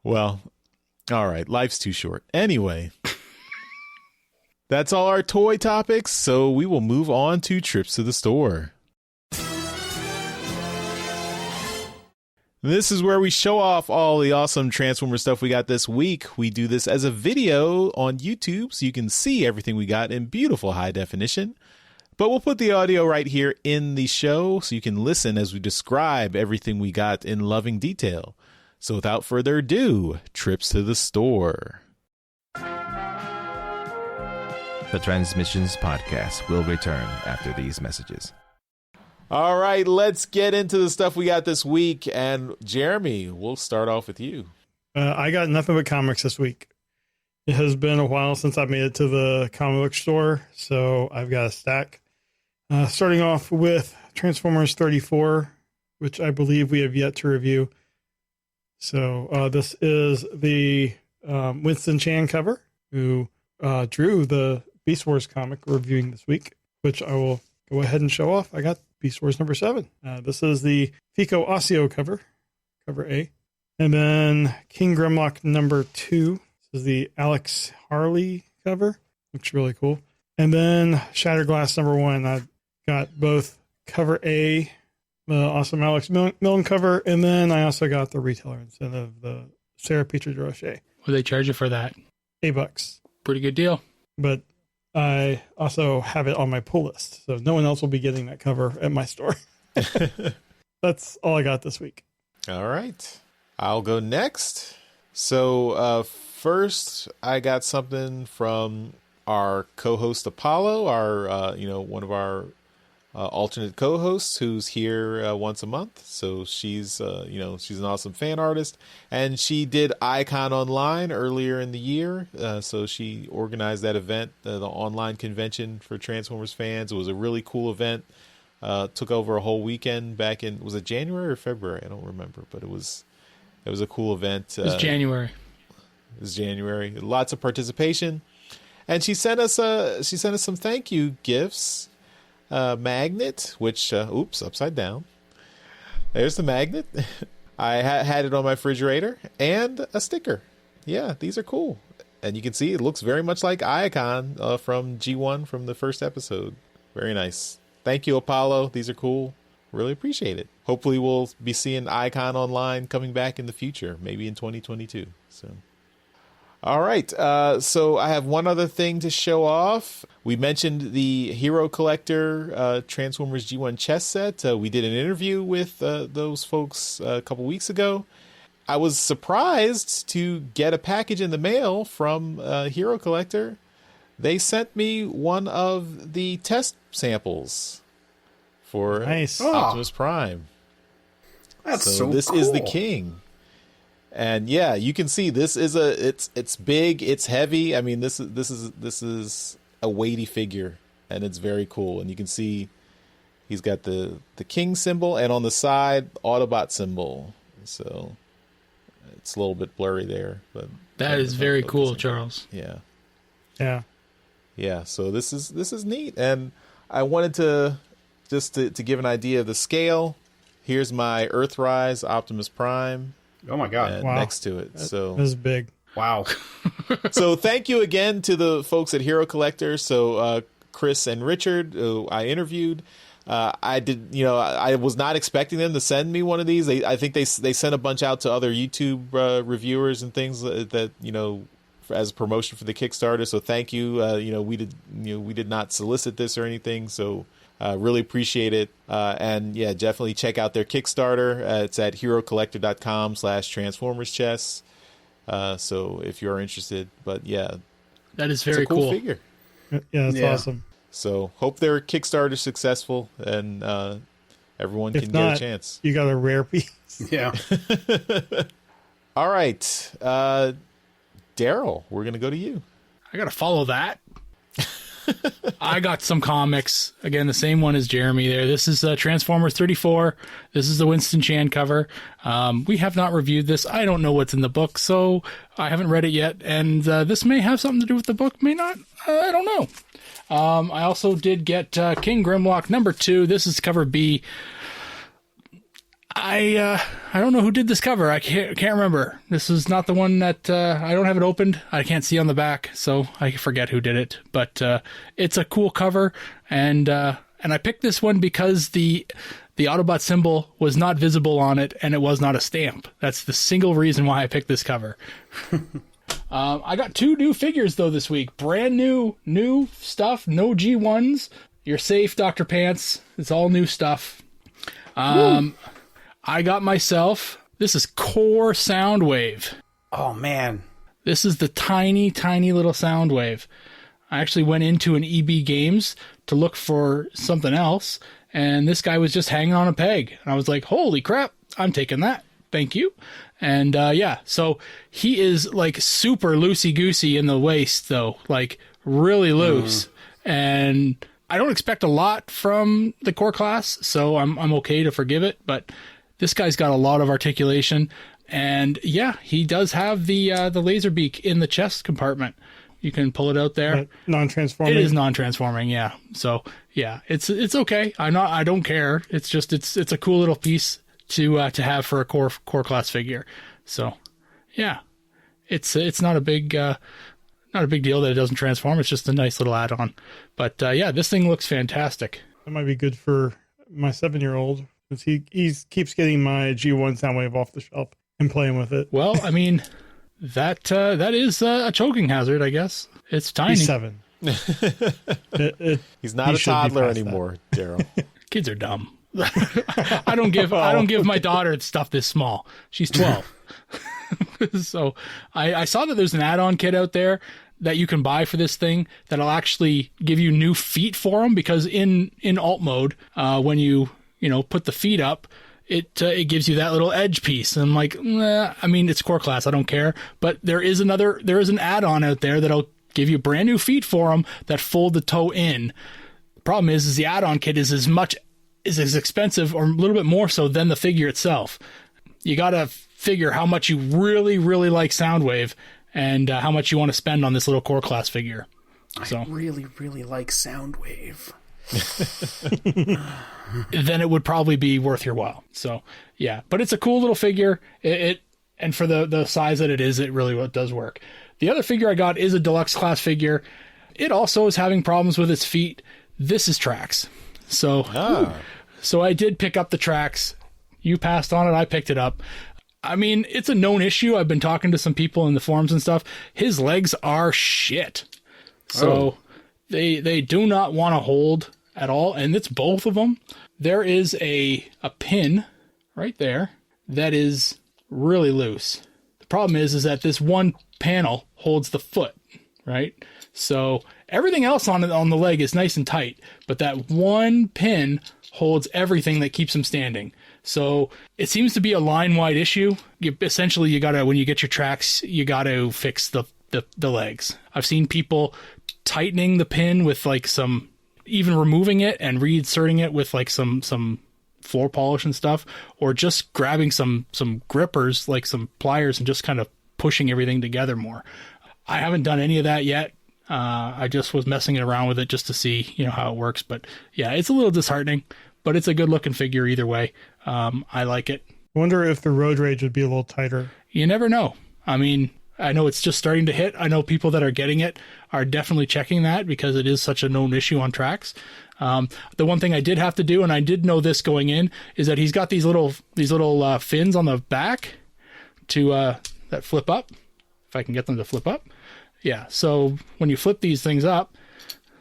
Well, all right. Life's too short. Anyway, that's all our toy topics, so we will move on to trips to the store. This is where we show off all the awesome Transformer stuff we got this week. We do this as a video on YouTube, so you can see everything we got in beautiful high definition. But we'll put the audio right here in the show, so you can listen as we describe everything we got in loving detail. So without further ado, trips to the store. The Transmissions Podcast will return after these messages. All right, let's get into the stuff we got this week. And Jeremy, we'll start off with you. I got nothing but comics this week. It has been a while since I made it to the comic book store, so I've got a stack. Starting off with Transformers 34, which I believe we have yet to review. So this is the Winston Chan cover, who drew the Beast Wars comic we're reviewing this week, which I will go ahead and show off. I got Beast Wars number 7. This is the Fico Osseo cover, cover A. And then King Grimlock number 2. This is the Alex Harley cover. Looks really cool. And then Shattered Glass number 1. I got both cover A, the awesome Alex Milne cover, and then I also got the retailer incentive, the Sarah Petrie Roche. Will they charge you for that? $8. Pretty good deal. But I also have it on my pull list, so no one else will be getting that cover at my store. That's all I got this week. All right. I'll go next. So first, I got something from our co-host Apollo, our one of our alternate co-hosts who's here once a month. So she's she's an awesome fan artist, and she did Icon Online earlier in the year. So she organized that event, the online convention for Transformers fans. It was a really cool event. Took over a whole weekend back in, was it January or February? I don't remember, but it was a cool event. It was January. It was January. Lots of participation, and she sent us some thank you gifts. Magnet, which oops, upside down. There's the magnet. I had it on my refrigerator, and a sticker. Yeah, these are cool, and you can see it looks very much like Icon from G1 from the first episode. Very nice. Thank you, Apollo. These are cool. Really appreciate it. Hopefully we'll be seeing Icon Online coming back in the future, maybe in 2022. So all right, so I have one other thing to show off. We mentioned the Hero Collector Transformers G1 chess set. We did an interview with those folks a couple weeks ago. I was surprised to get a package in the mail from Hero Collector. They sent me one of the test samples for Nice. Optimus Prime. That's so this cool. is the King. And yeah, you can see this is it's big, it's heavy. I mean, this is a weighty figure, and it's very cool. And you can see he's got the King symbol, and on the side, Autobot symbol. So it's a little bit blurry there, but That is very cool, Charles. Yeah. Yeah. So this is neat, and I wanted to just to give an idea of the scale. Here's my Earthrise Optimus Prime. Oh my god! And Wow. next to it. So This is big. Wow. So thank you again to the folks at Hero Collector. So Chris and Richard, who I interviewed. I was not expecting them to send me one of these. I think they sent a bunch out to other YouTube reviewers and things that as promotion for the Kickstarter. So thank you. We did not solicit this or anything. So really appreciate it. And yeah, definitely check out their Kickstarter. It's at herocollector.com/transformerschess. So if you're interested, but yeah, That is very it's a cool cool. figure. Yeah, that's Yeah. awesome. So hope their Kickstarter successful and everyone If can not, get a chance. You got a rare piece. Yeah. All right, Daryl, we're gonna go to you. I got to follow that. I got some comics. Again, the same one as Jeremy there. This is Transformers 34. This is the Winston Chan cover. We have not reviewed this. I don't know what's in the book, so I haven't read it yet. And this may have something to do with the book, may not. I don't know. I also did get King Grimlock number 2. This is cover B. I don't know who did this cover. I can't remember. This is not the one that I don't have it opened. I can't see on the back, so I forget who did it. But it's a cool cover, and I picked this one because the Autobot symbol was not visible on it, and it was not a stamp. That's the single reason why I picked this cover. I got 2 new figures though this week. Brand new stuff. No G1s. You're safe, Dr. Pants. It's all new stuff. I got myself, this is Core Soundwave. Oh man. This is the tiny, tiny little Soundwave. I actually went into an EB Games to look for something else, and this guy was just hanging on a peg. And I was like, holy crap, I'm taking that. Thank you. And yeah, so he is like super loosey-goosey in the waist, though, like really loose. And I don't expect a lot from the core class, so I'm okay to forgive it. But this guy's got a lot of articulation. And yeah, he does have the laser beak in the chest compartment. You can pull it out there. Non-transforming. It is non-transforming, yeah. So yeah, it's okay. I don't care. It's just it's a cool little piece to have for a core class figure. So yeah, it's not a big deal that it doesn't transform. It's just a nice little add-on. But yeah, this thing looks fantastic. That might be good for my 7-year-old, because he keeps getting my G1 Soundwave off the shelf and playing with it. Well, I mean, that is a choking hazard, I guess. It's tiny. He's 7. He's not a toddler anymore, Daryl. Kids are dumb. I don't give my daughter stuff this small. She's 12. So I saw that there's an add-on kit out there that you can buy for this thing that'll actually give you new feet for them, because in alt mode, when you put the feet up, it gives you that little edge piece. And I'm like, I mean, it's core class, I don't care. But there is an add-on out there that'll give you brand new feet for them that fold the toe in. The problem is the add-on kit is as expensive, or a little bit more so, than the figure itself. You got to figure how much you really, really like Soundwave, and how much you want to spend on this little core class figure. So I really, really like Soundwave. Then it would probably be worth your while. So yeah, but it's a cool little figure. And for the size that it is, it really does work. The other figure I got is a deluxe class figure. It also is having problems with its feet. This is Trax. So I did pick up the Trax. You passed on it. I picked it up. I mean, it's a known issue. I've been talking to some people in the forums and stuff. His legs are shit. So they do not want to hold at all. And it's both of them. There is a pin right there that is really loose. The problem is that this one panel holds the foot, right? So everything else on the leg is nice and tight, but that one pin holds everything that keeps him standing. So it seems to be a line-wide issue. Essentially, you gotta, when you get your Trax, you gotta fix the legs. I've seen people tightening the pin with like even removing it and reinserting it with like some floor polish and stuff, or just grabbing some grippers, like some pliers, and just kind of pushing everything together more. I haven't done any of that yet. I just was messing around with it just to see, how it works. But yeah, it's a little disheartening, but it's a good looking figure either way. I like it. I wonder if the road rage would be a little tighter. You never know. I mean, I know it's just starting to hit. I know people that are getting it are definitely checking that, because it is such a known issue on Trax. The one thing I did have to do, and I did know this going in, is that he's got these little fins on the back to that flip up. If I can get them to flip up. Yeah, so when you flip these things up,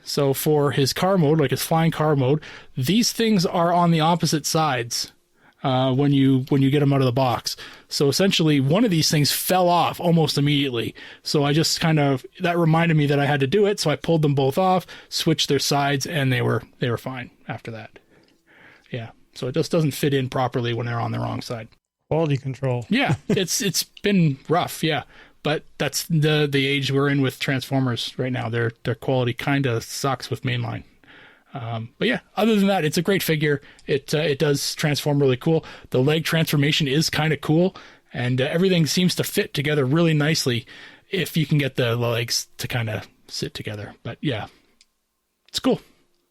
so for his car mode, like his flying car mode, these things are on the opposite sides when you get them out of the box. So essentially, one of these things fell off almost immediately. So I just that reminded me that I had to do it. So I pulled them both off, switched their sides, and they were fine after that. Yeah, so it just doesn't fit in properly when they're on the wrong side. Quality control. Yeah, it's been rough. Yeah. But that's the age we're in with Transformers right now. Their quality kind of sucks with mainline. But yeah, other than that, it's a great figure. It does transform really cool. The leg transformation is kind of cool, and everything seems to fit together really nicely if you can get the legs to kind of sit together. But yeah, it's cool.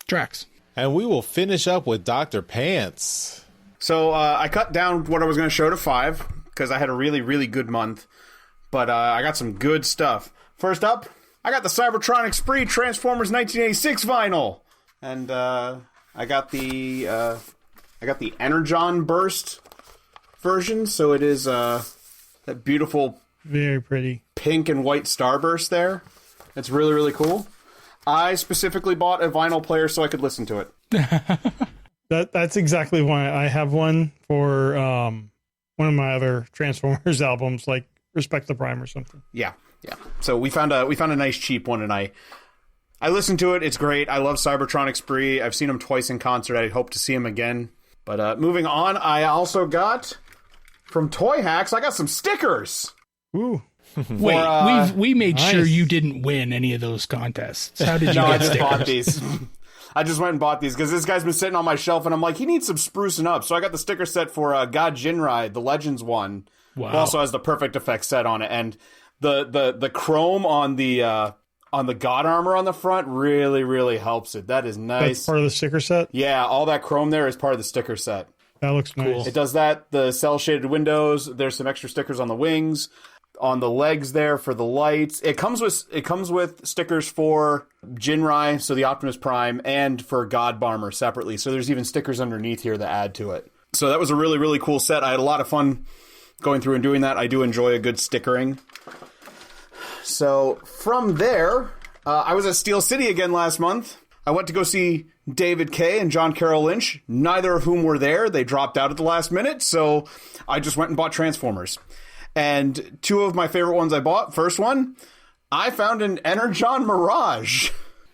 Trax. And we will finish up with Dr. Pants. So I cut down what I was going to show to 5, because I had a really, really good month. But I got some good stuff. First up, I got the Cybertron Spree Transformers 1986 vinyl, and I got the Energon Burst version. So it is that beautiful, very pretty pink and white starburst there. It's really, really cool. I specifically bought a vinyl player so I could listen to it. That's exactly why I have one for one of my other Transformers albums, like Respect the Prime or something. Yeah. So we found a nice cheap one, and I I listened to it. It's great. I love Cybertronic Spree. I've seen him twice in concert. I hope to see him again. But moving on, I also got from Toy Hacks, I got some stickers. Ooh. Wait, we made nice. sure you didn't win any of those contests. How did you No, I get just stickers? bought these. I just went and bought these because this guy's been sitting on my shelf, and I'm like, he needs some sprucing up. So I got the sticker set for God Jinrai, the Legends one. Wow. Who also has the Perfect Effects set on it, and the chrome on the God armor on the front really helps it. That is nice. That's part of the sticker set? Yeah, all that chrome there is part of the sticker set. That looks nice. It does that. The cell shaded windows. There's some extra stickers on the wings, on the legs there for the lights. It comes with stickers for Jinrai, so the Optimus Prime, and for God Bomber separately. So there's even stickers underneath here that add to it. So that was a really cool set. I had a lot of fun going through and doing that. I do enjoy a good stickering. So from there, I was at Steel City again last month. I went to go see David Kay and John Carroll Lynch, neither of whom were there. They dropped out at the last minute, so I just went and bought Transformers. And two of my favorite ones I bought. First one, I found an Energon Mirage.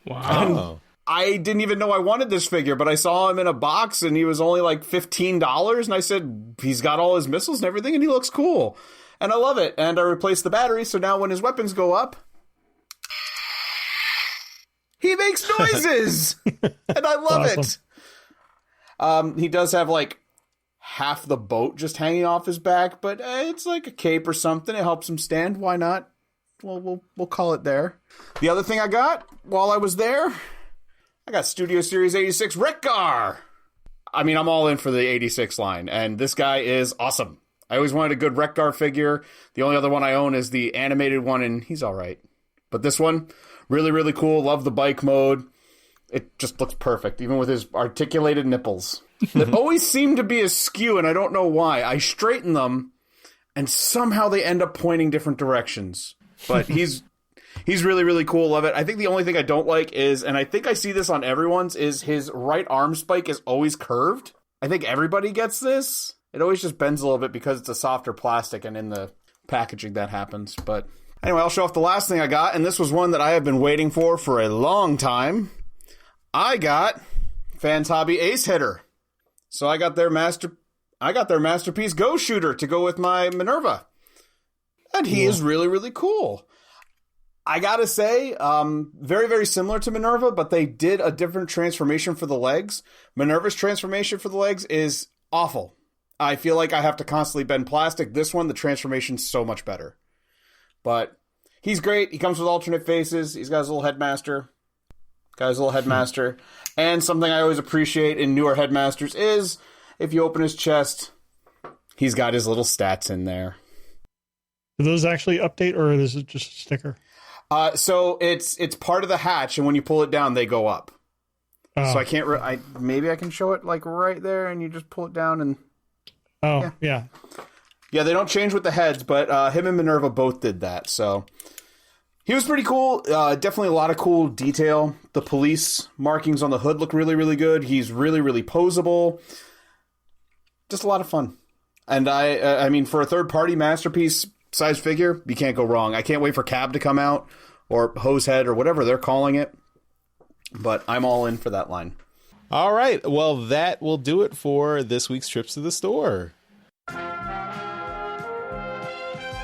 Wow. I didn't even know I wanted this figure, but I saw him in a box, and he was only like $15, and I said, he's got all his missiles and everything, and he looks cool. And I love it. And I replaced the battery, so now when his weapons go up, he makes noises! And I love it. He does have, like, half the boat just hanging off his back, but it's like a cape or something. It helps him stand. Why not? Well, we'll call it there. The other thing I got while I was there, I got Studio Series 86 Rekgar. I mean, I'm all in for the 86 line, and this guy is awesome. I always wanted a good Rekgar figure. The only other one I own is the animated one, and he's all right. But this one, really cool. Love the bike mode. It just looks perfect, even with his articulated nipples. That always seem to be askew, and I don't know why. I straighten them, and somehow they end up pointing different directions. But he's really cool. Love it. I think the only thing I don't like is, and I think I see this on everyone's, is his right arm spike is always curved. I think everybody gets this. It always just bends a little bit because it's a softer plastic, and in the packaging that happens. But anyway, I'll show off the last thing I got, and this was one that I have been waiting for a long time. I got Fans Hobby Ace Hitter. So I got their Masterpiece Go Shooter to go with my Minerva. And he is really cool. I gotta say, very similar to Minerva, but they did a different transformation for the legs. Minerva's transformation for the legs is awful. I feel like I have to constantly bend plastic. This one, the transformation's so much better. But he's great. He comes with alternate faces. He's got his little headmaster. And something I always appreciate in newer headmasters is if you open his chest, he's got his little stats in there. Do those actually update, or is it just a sticker? So it's part of the hatch, and when you pull it down, they go up. So I can't. Maybe I can show it like right there, and you just pull it down, and yeah. They don't change with the heads, but him and Minerva both did that. So he was pretty cool. Definitely a lot of cool detail. The police markings on the hood look really good. He's really posable. Just a lot of fun. And I mean, for a third-party Masterpiece size figure, you can't go wrong. I can't wait for Cab to come out, or Hosehead, or whatever they're calling it. But I'm all in for that line. All right. Well, that will do it for this week's Trips to the Store.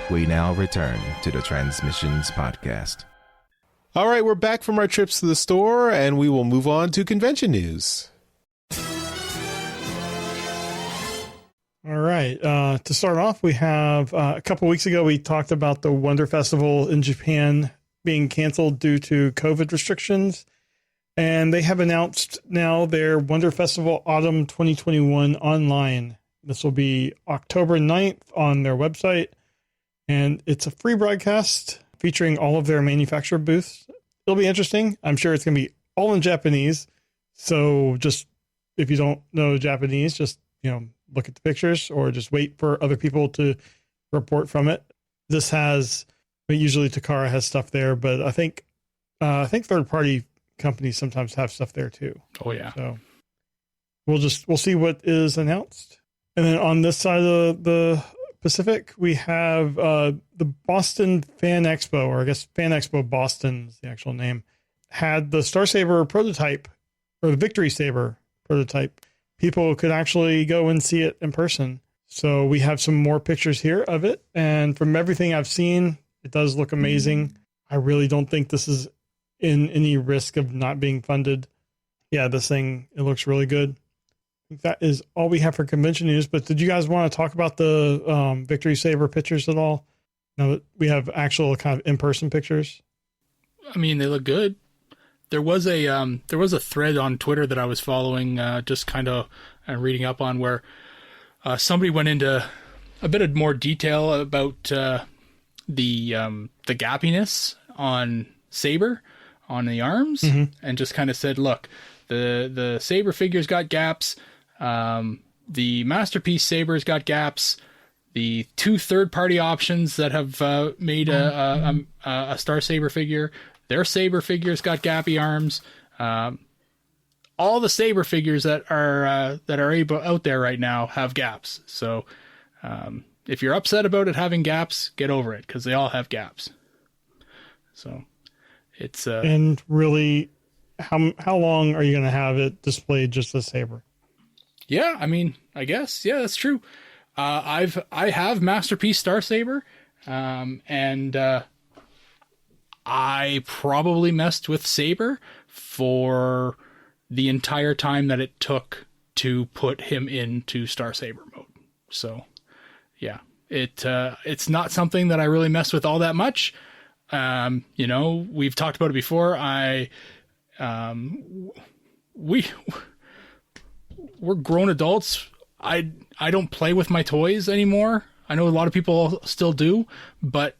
We now return to the Transmissions Podcast. All right. We're back from our trips to the store, and we will move on to convention news. All right. To start off, we have a couple weeks ago, we talked about the Wonder Festival in Japan being canceled due to COVID restrictions. And they have announced now their Wonder Festival Autumn 2021 online. This will be October 9th on their website. And it's a free broadcast featuring all of their manufacturer booths. It'll be interesting. I'm sure it's going to be all in Japanese. So just if you don't know Japanese, just, look at the pictures or just wait for other people to report from it. This has, usually Takara has stuff there, but I think third-party companies sometimes have stuff there too. Oh yeah. So we'll see what is announced. And then on this side of the Pacific, we have the Boston Fan Expo, or I guess Fan Expo Boston is the actual name. had the Star Saber prototype or the Victory Saber prototype, people could actually go and see it in person. So we have some more pictures here of it. And from everything I've seen, it does look amazing. I really don't think this is in any risk of not being funded. Yeah, this thing, it looks really good. I think that is all we have for convention news. But did you guys want to talk about the Victory Saber pictures at all? Now that we have actual kind of in-person pictures. I mean, they look good. There was a thread on Twitter that I was following, just kind of reading up on, where somebody went into a bit of more detail about the gappiness on Saber on the arms, and just kind of said, look, the Saber figure's got gaps, the Masterpiece Saber's got gaps, the two third-party options that have made a Star Saber figure, their Saber figure's got gappy arms. All the Saber figures that are able out there right now have gaps. So if you're upset about it having gaps, get over it, because they all have gaps. So it's and really, how long are you going to have it displayed just the Saber? Yeah, I mean, I guess that's true. I have Masterpiece Star Saber, and I probably messed with Saber for the entire time that it took to put him into Star Saber mode. So, yeah, it's not something that I really mess with all that much. We've talked about it before. We're grown adults. I don't play with my toys anymore. I know a lot of people still do, but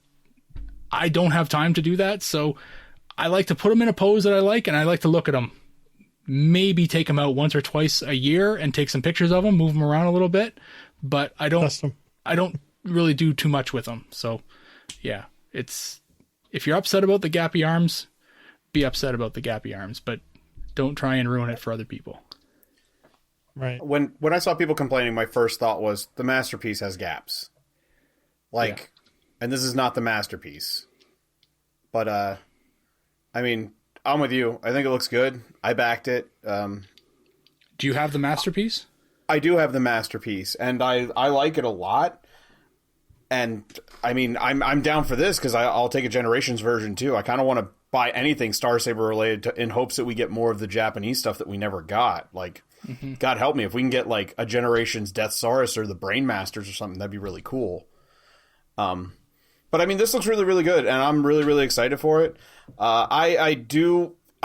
I don't have time to do that. So I like to put them in a pose that I like, and I like to look at them. Maybe take them out once or twice a year and take some pictures of them, move them around a little bit, but I don't really do too much with them. So yeah, if you're upset about the gappy arms, be upset about the gappy arms, but don't try and ruin it for other people. Right. When I saw people complaining, my first thought was the Masterpiece has gaps. And this is not the Masterpiece. But I mean, I'm with you. I think it looks good. I backed it. Do you have the Masterpiece? I do have the Masterpiece, and I like it a lot. And I mean, I'm down for this because I'll take a Generations version too. I kind of want to buy anything Star Saber related in hopes that we get more of the Japanese stuff that we never got. Like, God help me, if we can get like a Generations Deathsaurus or the Brainmasters or something, that'd be really cool. But I mean, this looks really, really good, and I'm really, really excited for it. I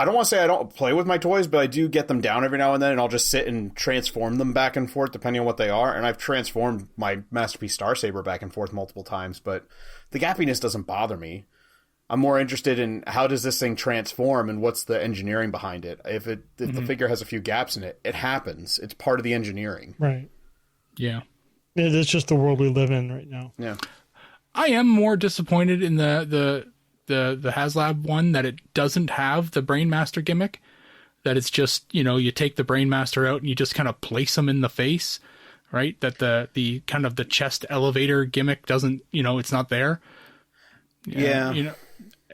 don't want to say I don't play with my toys, but I do get them down every now and then, and I'll just sit and transform them back and forth depending on what they are. And I've transformed my Masterpiece Star Saber back and forth multiple times, but the gappiness doesn't bother me. I'm more interested in how does this thing transform and what's the engineering behind it. If the figure has a few gaps in it, it happens. It's part of the engineering. Right. Yeah. It's just the world we live in right now. Yeah. I am more disappointed in the HasLab one that it doesn't have the Brainmaster gimmick. That it's just, you take the Brainmaster out and you just kind of place them in the face, right? That the kind of the chest elevator gimmick doesn't, it's not there. Yeah.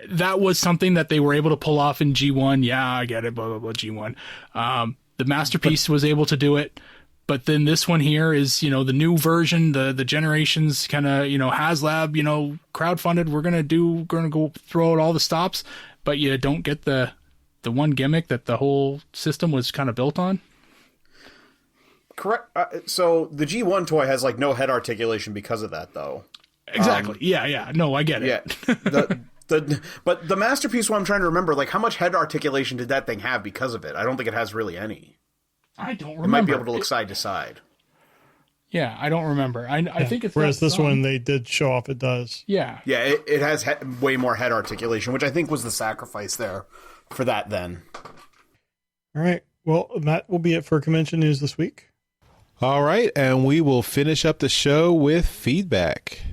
That was something that they were able to pull off in G1. Yeah, I get it, blah, blah, blah, G1. The Masterpiece was able to do it. But then this one here is, the new version, the Generations kind of, HasLab, crowdfunded. We're going to go throw out all the stops, but you don't get the one gimmick that the whole system was kind of built on. Correct. So the G1 toy has like no head articulation because of that, though. Exactly. Yeah. No, I get it. Yeah. But the Masterpiece one, I'm trying to remember, like, how much head articulation did that thing have because of it? I don't think it has really any. I don't remember. It might be able to look side to side. Yeah, I don't remember. I think it's... Whereas this one, they did show off it does. Yeah. Yeah, it has way more head articulation, which I think was the sacrifice there for that then. All right. Well, that will be it for convention news this week. All right, and we will finish up the show with feedback.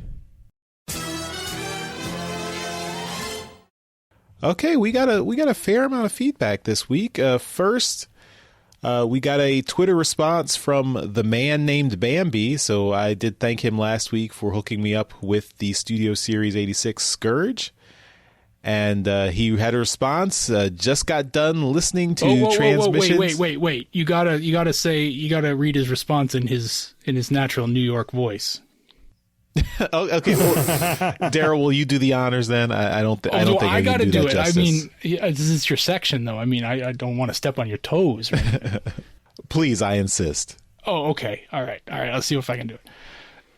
Okay, we got a fair amount of feedback this week. First, we got a Twitter response from the man named Bambi. So I did thank him last week for hooking me up with the Studio Series 86 Scourge. And he had a response. Just got done listening to transmissions. Wait! You gotta read his response in his natural New York voice. Oh, okay, well, Daryl, will you do the honors then? I don't think I gotta can do that it. justice. I mean, this is your section, though. I mean, I don't want to step on your toes. Right? Please, I insist. Oh, okay. All right. Let's see if I can do it.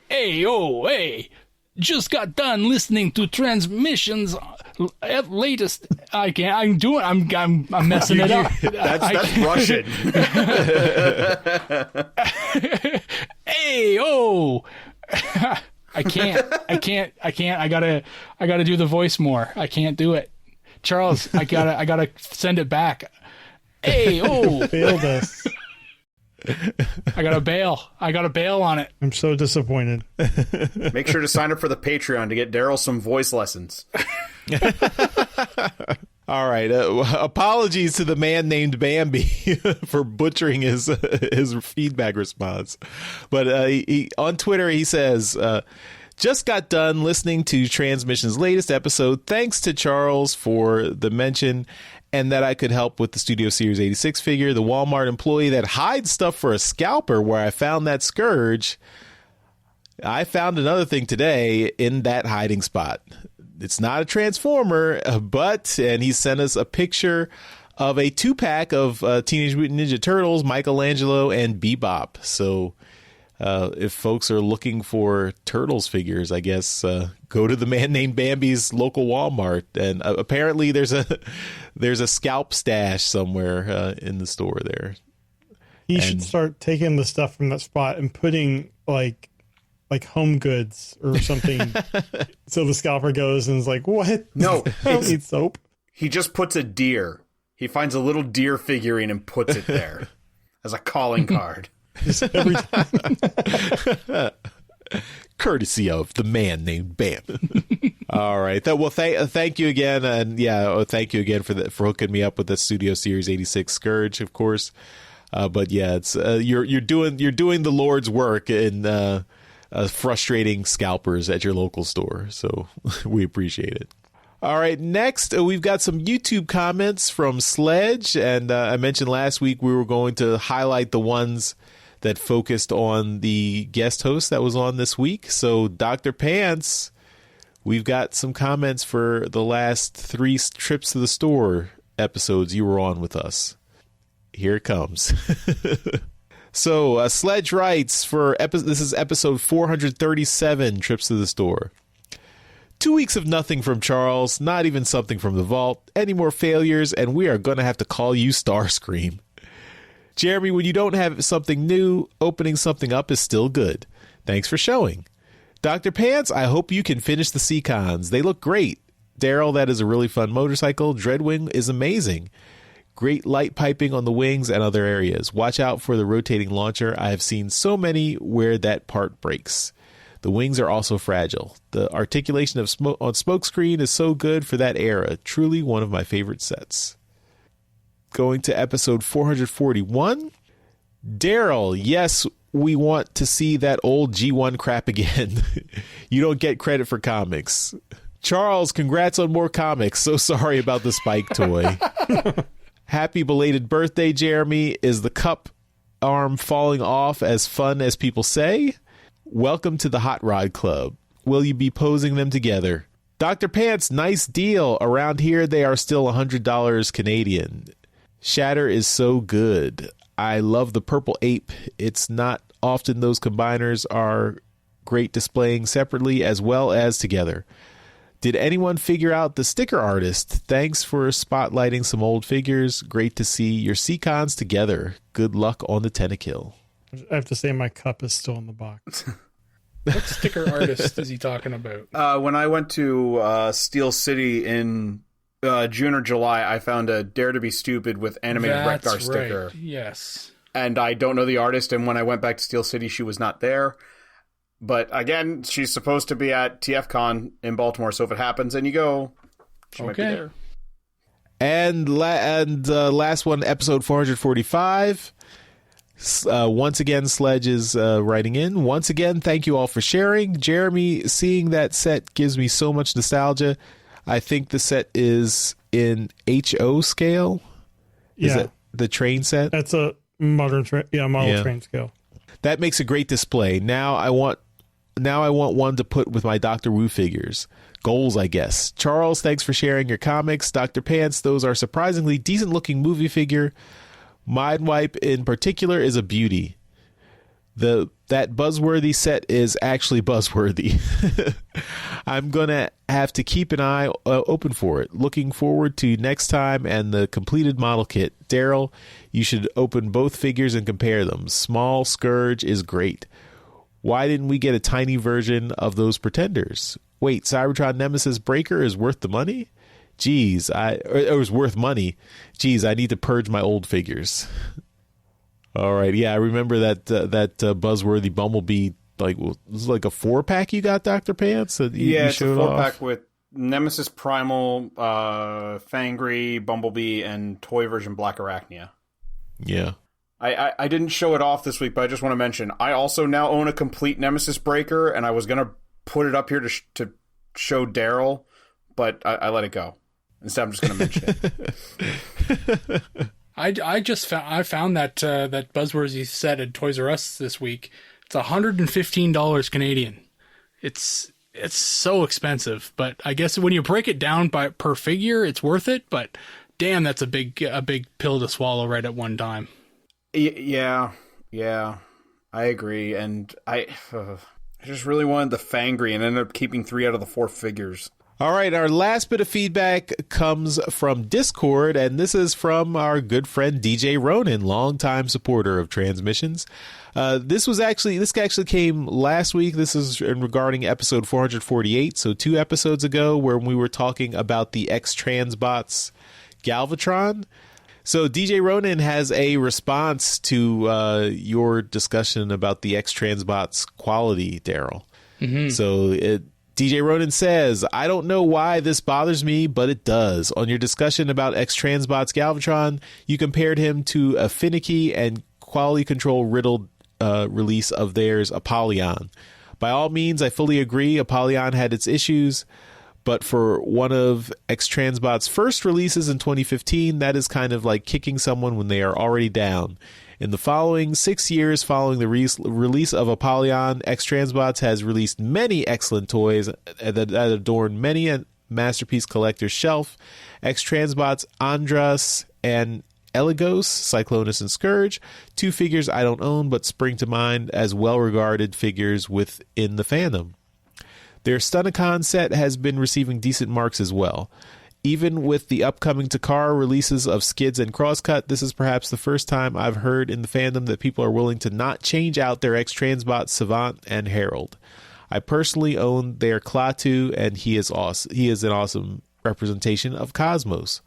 Hey. Just got done listening to transmissions at latest. I can't. I'm messing it up. That's Russian. I can't. I gotta do the voice more. I can't do it. Charles, I gotta send it back. Failed us. I gotta bail on it. I'm so disappointed. Make sure to sign up for the Patreon to get Daryl some voice lessons. All right. Apologies to the man named Bambi for butchering his feedback response. But he, on Twitter, he says, just got done listening to Transmission's latest episode. Thanks to Charles for the mention and that I could help with the Studio Series 86 figure. The Walmart employee that hides stuff for a scalper where I found that Scourge. I found another thing today in that hiding spot. It's not a Transformer, and he sent us a picture of a 2-pack of Teenage Mutant Ninja Turtles, Michelangelo, and Bebop. So if folks are looking for Turtles figures, I guess go to the man named Bambi's local Walmart. And apparently there's a scalp stash somewhere in the store there. He should start taking the stuff from that spot and putting like Home Goods or something. So the scalper goes and is like, what? No, I don't need soap. He just puts a deer. He finds a little deer figurine and puts it there as a calling card. Every time. Courtesy of the man named Bam. All right. Thank you again. And thank you again for hooking me up with the Studio Series 86 Scourge, of course. But yeah, it's you're doing the Lord's work in frustrating scalpers at your local store. So we appreciate it. All right. Next, we've got some YouTube comments from Sledge. And I mentioned last week we were going to highlight the ones that focused on the guest host that was on this week. So Dr. Pants, we've got some comments for the last 3 trips to the store episodes you were on with us. Here it comes. So Sledge writes this is episode 437, Trips to the Store. 2 weeks of nothing from Charles, not even something from the vault, any more failures, and we are going to have to call you Starscream. Jeremy, when you don't have something new, opening something up is still good. Thanks for showing. Dr. Pants, I hope you can finish the Seacons. They look great. Daryl, that is a really fun motorcycle. Dreadwing is amazing. Great light piping on the wings and other areas. Watch out for the rotating launcher. I have seen so many where that part breaks. The wings are also fragile. The articulation of on smokescreen is so good for that era. Truly one of my favorite sets. Going to episode 441. Daryl, yes, we want to see that old G1 crap again. You don't get credit for comics. Charles, congrats on more comics. So sorry about the Spike toy. Happy belated birthday, Jeremy. Is the cup arm falling off as fun as people say? Welcome to the Hot Rod Club. Will you be posing them together? Dr. Pants, nice deal. Around here, they are still $100 Canadian. Shatter is so good. I love the purple ape. It's not often those combiners are great displaying separately as well as together. Did anyone figure out the sticker artist? Thanks for spotlighting some old figures. Great to see your Seacons together. Good luck on the Tentakill. I have to say my cup is still in the box. What sticker artist is he talking about? When I went to Steel City in June or July, I found a Dare to Be Stupid with animated Rekgar sticker. Right. Yes. And I don't know the artist, and when I went back to Steel City, she was not there. But again, she's supposed to be at TFCon in Baltimore, so if it happens and you go, she might be there. And last one, episode 445. Once again, Sledge is writing in. Once again, thank you all for sharing. Jeremy, seeing that set gives me so much nostalgia. I think the set is in HO scale. Is Yeah. that the train set? That's a model train scale. That makes a great display. Now I want one to put with my Doctor Wu figures. Goals, I guess. Charles, thanks for sharing your comics. Dr. Pants, those are surprisingly decent looking movie figure. Mindwipe in particular is a beauty. That buzzworthy set is actually buzzworthy. I'm going to have to keep an eye open for it. Looking forward to next time and the completed model kit. Daryl, you should open both figures and compare them. Small Scourge is great. Why didn't we get a tiny version of those Pretenders? Wait, Cybertron Nemesis Breaker is worth the money? Geez, it was worth money. Geez, I need to purge my old figures. All right, yeah, I remember that buzzworthy Bumblebee. Like, it was like a 4-pack you got, Dr. Pants. It's a 4-pack with Nemesis Primal, Fangry, Bumblebee, and toy version Black Arachnia. Yeah. I didn't show it off this week, but I just want to mention I also now own a complete Nemesis Breaker, and I was gonna put it up here to show Daryl, but I let it go. Instead, I'm just gonna mention it. I found that that buzzworthy set at Toys R Us this week. It's $115 Canadian. It's so expensive, but I guess when you break it down per figure, it's worth it. But damn, that's a big pill to swallow right at one time. Yeah, I agree, and I just really wanted the Fangry and ended up keeping 3 out of the 4 figures. All right, our last bit of feedback comes from Discord, and this is from our good friend DJ Ronan, longtime supporter of Transmissions. This actually came last week. This is regarding episode 448, so 2 episodes ago, where we were talking about the X-Transbots Galvatron. So DJ Ronan has a response to your discussion about the X-Transbots quality, Daryl. Mm-hmm. So DJ Ronan says, I don't know why this bothers me, but it does. On your discussion about X-Transbots Galvatron, you compared him to a finicky and quality control riddled release of theirs, Apollyon. By all means, I fully agree. Apollyon had its issues, but for one of X-Transbot's first releases in 2015, that is kind of like kicking someone when they are already down. In the following 6 years following the release of Apollyon, X-Transbots has released many excellent toys that adorn many a Masterpiece collector's shelf. X-Transbots Andras and Eligos, Cyclonus and Scourge, 2 figures I don't own but spring to mind as well-regarded figures within the fandom. Their Stunnicon set has been receiving decent marks as well. Even with the upcoming Takara releases of Skids and Crosscut, this is perhaps the first time I've heard in the fandom that people are willing to not change out their X-Transbot Savant and Herald. I personally own their Klaatu, and he is awesome. He is an awesome representation of Cosmos.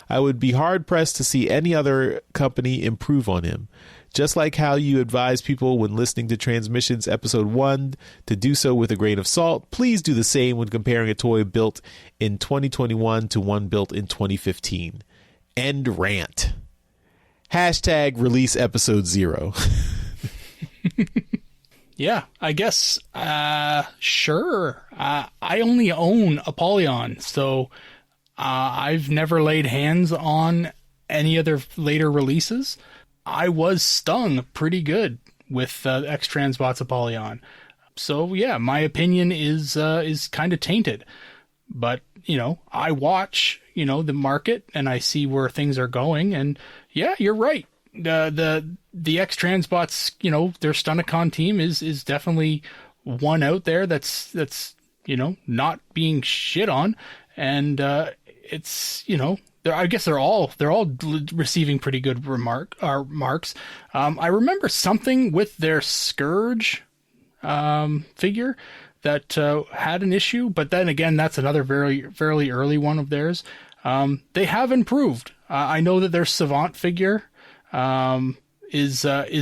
I would be hard-pressed to see any other company improve on him. Just like how you advise people when listening to Transmissions Episode 1 to do so with a grain of salt, please do the same when comparing a toy built in 2021 to one built in 2015. End rant. Hashtag release Episode 0. Yeah, I guess, sure. I only own Apollyon, so I've never laid hands on any other later releases. I was stung pretty good with X-Transbots Apollyon. So, yeah, my opinion is kind of tainted. But, I watch, the market and I see where things are going. And, yeah, you're right. The X-Transbots, their Stunnicon team is definitely one out there that's not being shit on. And it's, I guess they're all receiving pretty good marks. I remember something with their Scourge figure that had an issue, but then again, that's another fairly early one of theirs. They have improved. I know that their Savant figure is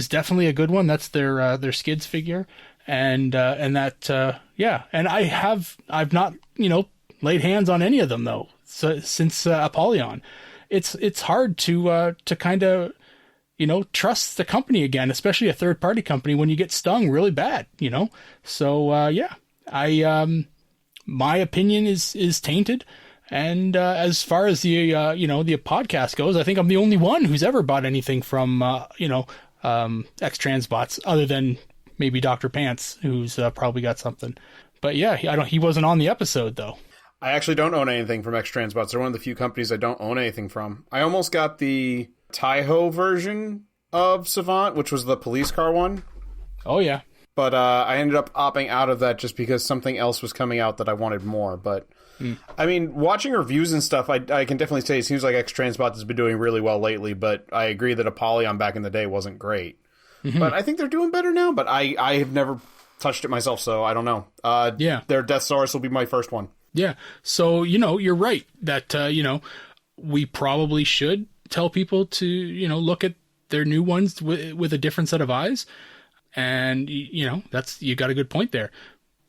definitely a good one. That's their Skids figure, and that and I've not laid hands on any of them though. So, since Apollyon, it's hard to kind of trust the company again, especially a third party company when you get stung really bad. So I my opinion is tainted. And as far as the the podcast goes, I think I'm the only one who's ever bought anything from X-Transbots, other than maybe Dr. Pants, who's probably got something. But yeah, he wasn't on the episode though. I actually don't own anything from X-Transbots. They're one of the few companies I don't own anything from. I almost got the Taiho version of Savant, which was the police car one. Oh yeah. But I ended up opting out of that just because something else was coming out that I wanted more. But I mean, watching reviews and stuff, I can definitely say it seems like X-Transbot has been doing really well lately, but I agree that Apollyon back in the day wasn't great. Mm-hmm. But I think they're doing better now, but I have never touched it myself, so I don't know. Their Deathsaurus will be my first one. Yeah, so, you're right that, we probably should tell people to, look at their new ones with a different set of eyes. And, you got a good point there.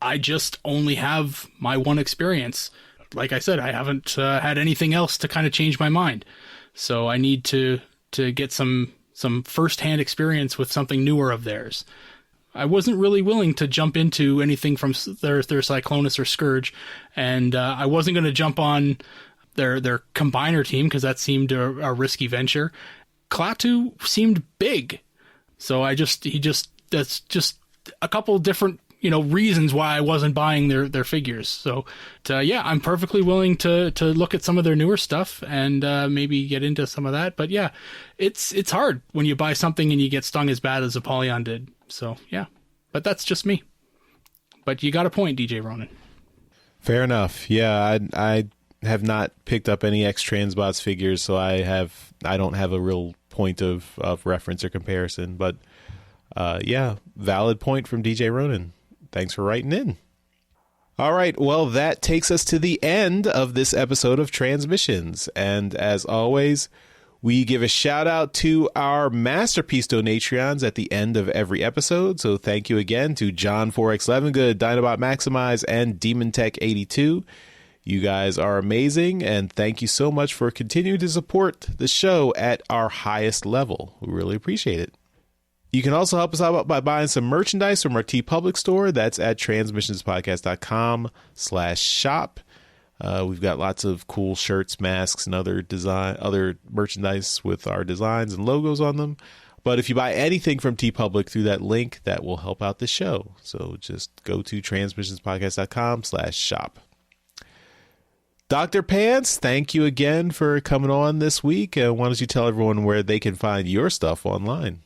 I just only have my one experience. Like I said, I haven't had anything else to kind of change my mind. So I need to get some firsthand experience with something newer of theirs. I wasn't really willing to jump into anything from their Cyclonus or Scourge, and I wasn't going to jump on their combiner team because that seemed a risky venture. Klaatu seemed big, so that's just a couple different reasons why I wasn't buying their figures. So I'm perfectly willing to look at some of their newer stuff and maybe get into some of that. But yeah, it's hard when you buy something and you get stung as bad as Apollyon did. So yeah, but that's just me. But you got a point, DJ Ronan. Fair enough. Yeah, I have not picked up any X-Transbots figures, so I don't have a real point of reference or comparison. But valid point from DJ Ronan. Thanks for writing in. All right, well, that takes us to the end of this episode of Transmissions. And as always, we give a shout out to our Masterpiece Donatrions at the end of every episode. So thank you again to John 4X11 Good, Dinobot Maximize, and Demon Tech 82. You guys are amazing, and thank you so much for continuing to support the show at our highest level. We really appreciate it. You can also help us out by buying some merchandise from our TeePublic store. That's at transmissionspodcast.com/shop. We've got lots of cool shirts, masks, and other merchandise with our designs and logos on them. But if you buy anything from TeePublic through that link, that will help out the show. So just go to transmissionspodcast.com/shop. Dr. Pants, thank you again for coming on this week. Why don't you tell everyone where they can find your stuff online?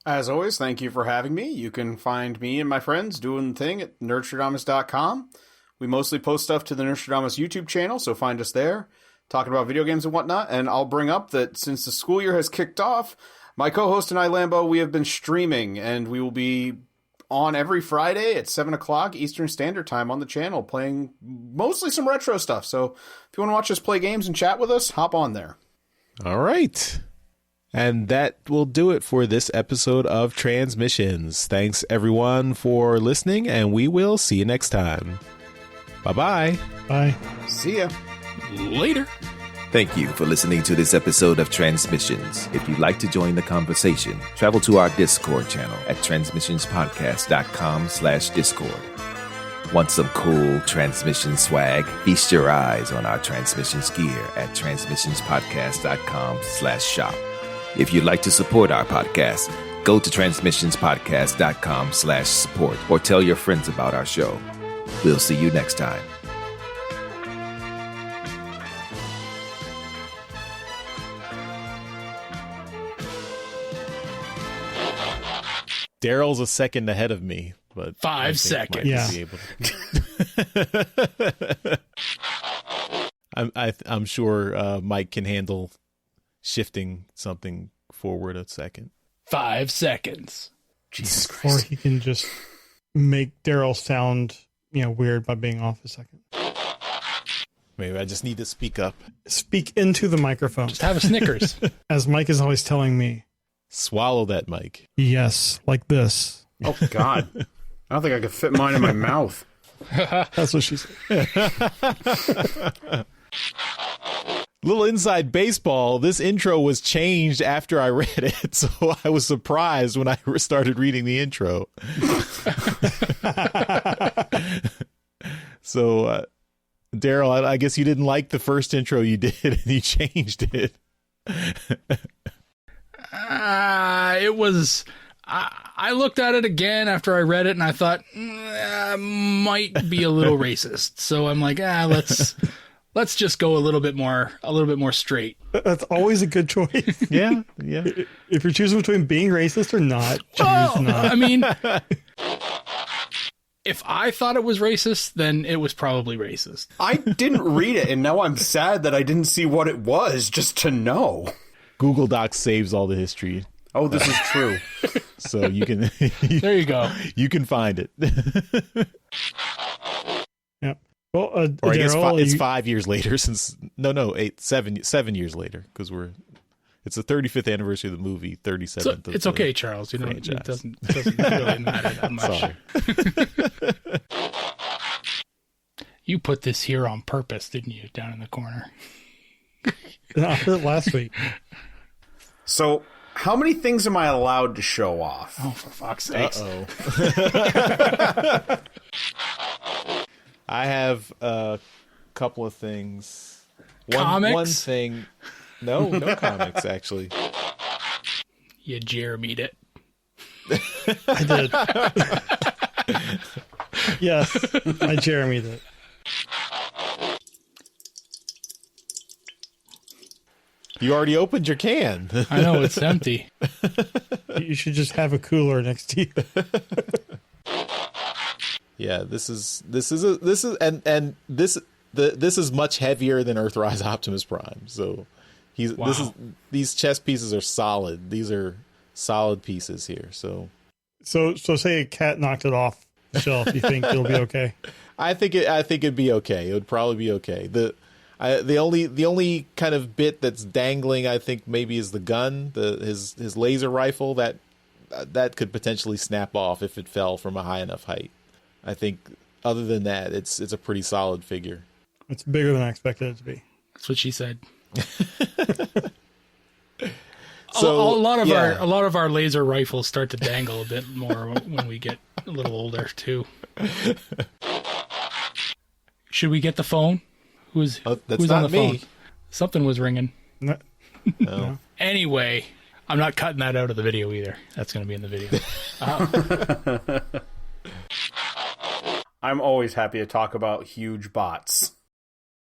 As always, thank you for having me. You can find me and my friends doing the thing at nerdstradamus.com. We mostly post stuff to the Nerdstradamus YouTube channel, so find us there, talking about video games and whatnot. And I'll bring up that since the school year has kicked off, my co-host and I, Lambo, we have been streaming, and we will be on every Friday at 7 o'clock Eastern Standard Time on the channel, playing mostly some retro stuff. So if you want to watch us play games and chat with us, hop on there. All right. And that will do it for this episode of Transmissions. Thanks, everyone, for listening, and we will see you next time. Bye-bye. Bye. See ya. Later. Thank you for listening to this episode of Transmissions. If you'd like to join the conversation, travel to our Discord channel at transmissionspodcast.com/Discord. Want some cool transmission swag? Feast your eyes on our transmissions gear at transmissionspodcast.com/shop. If you'd like to support our podcast, go to transmissionspodcast.com/support or tell your friends about our show. We'll see you next time. Daryl's a second ahead of me, but 5 seconds. Yeah. I'm sure Mike can handle shifting something forward a second. 5 seconds. Jesus Christ. Or he can just make Daryl sound, weird by being off a second. Maybe I just need to speak up. Speak into the microphone. Just have a Snickers. As Mike is always telling me. Swallow that, Mike. Yes, like this. Oh, God. I don't think I could fit mine in my mouth. That's what she said. Little inside baseball, this intro was changed after I read it, so I was surprised when I started reading the intro. So, Daryl, I guess you didn't like the first intro you did, and you changed it. It was. I looked at it again after I read it, and I thought might be a little racist. So I'm like, let's just go a little bit more straight. That's always a good choice. Yeah. If you're choosing between being racist or not, choose not. I mean, if I thought it was racist, then it was probably racist. I didn't read it, and now I'm sad that I didn't see what it was just to know. Google Docs saves all the history. Oh, this is true. So you can there you go. You can find it. Yep. Well, or I guess Daryl, it's 5 years later since 7 years later, because it's the 35th anniversary of the movie, 37th. So it's okay, Charles. You know, it doesn't really matter that much. Sorry. You put this here on purpose, didn't you? Down in the corner. No, I did it last week. So, how many things am I allowed to show off? Oh, for fuck's sakes. Uh-oh. I have a couple of things. Comics? One thing. No comics, actually. You Jeremy'd it. I did. Yes, I Jeremy'd it. You already opened your can. I know, it's empty. You should just have a cooler next to you. Yeah, this is much heavier than Earthrise Optimus Prime. So these chess pieces are solid. These are solid pieces here. So say a cat knocked it off the shelf. You think it'll be okay? I think it'd be okay. It would probably be okay. The only kind of bit that's dangling, I think, maybe is the gun, his laser rifle that could potentially snap off if it fell from a high enough height. I think other than that, it's a pretty solid figure. It's bigger than I expected it to be. That's what she said. So a lot of our laser rifles start to dangle a bit more when we get a little older too. Should we get the phone? Who's on the phone? Something was ringing. No. Anyway, I'm not cutting that out of the video either. That's going to be in the video. I'm always happy to talk about huge bots.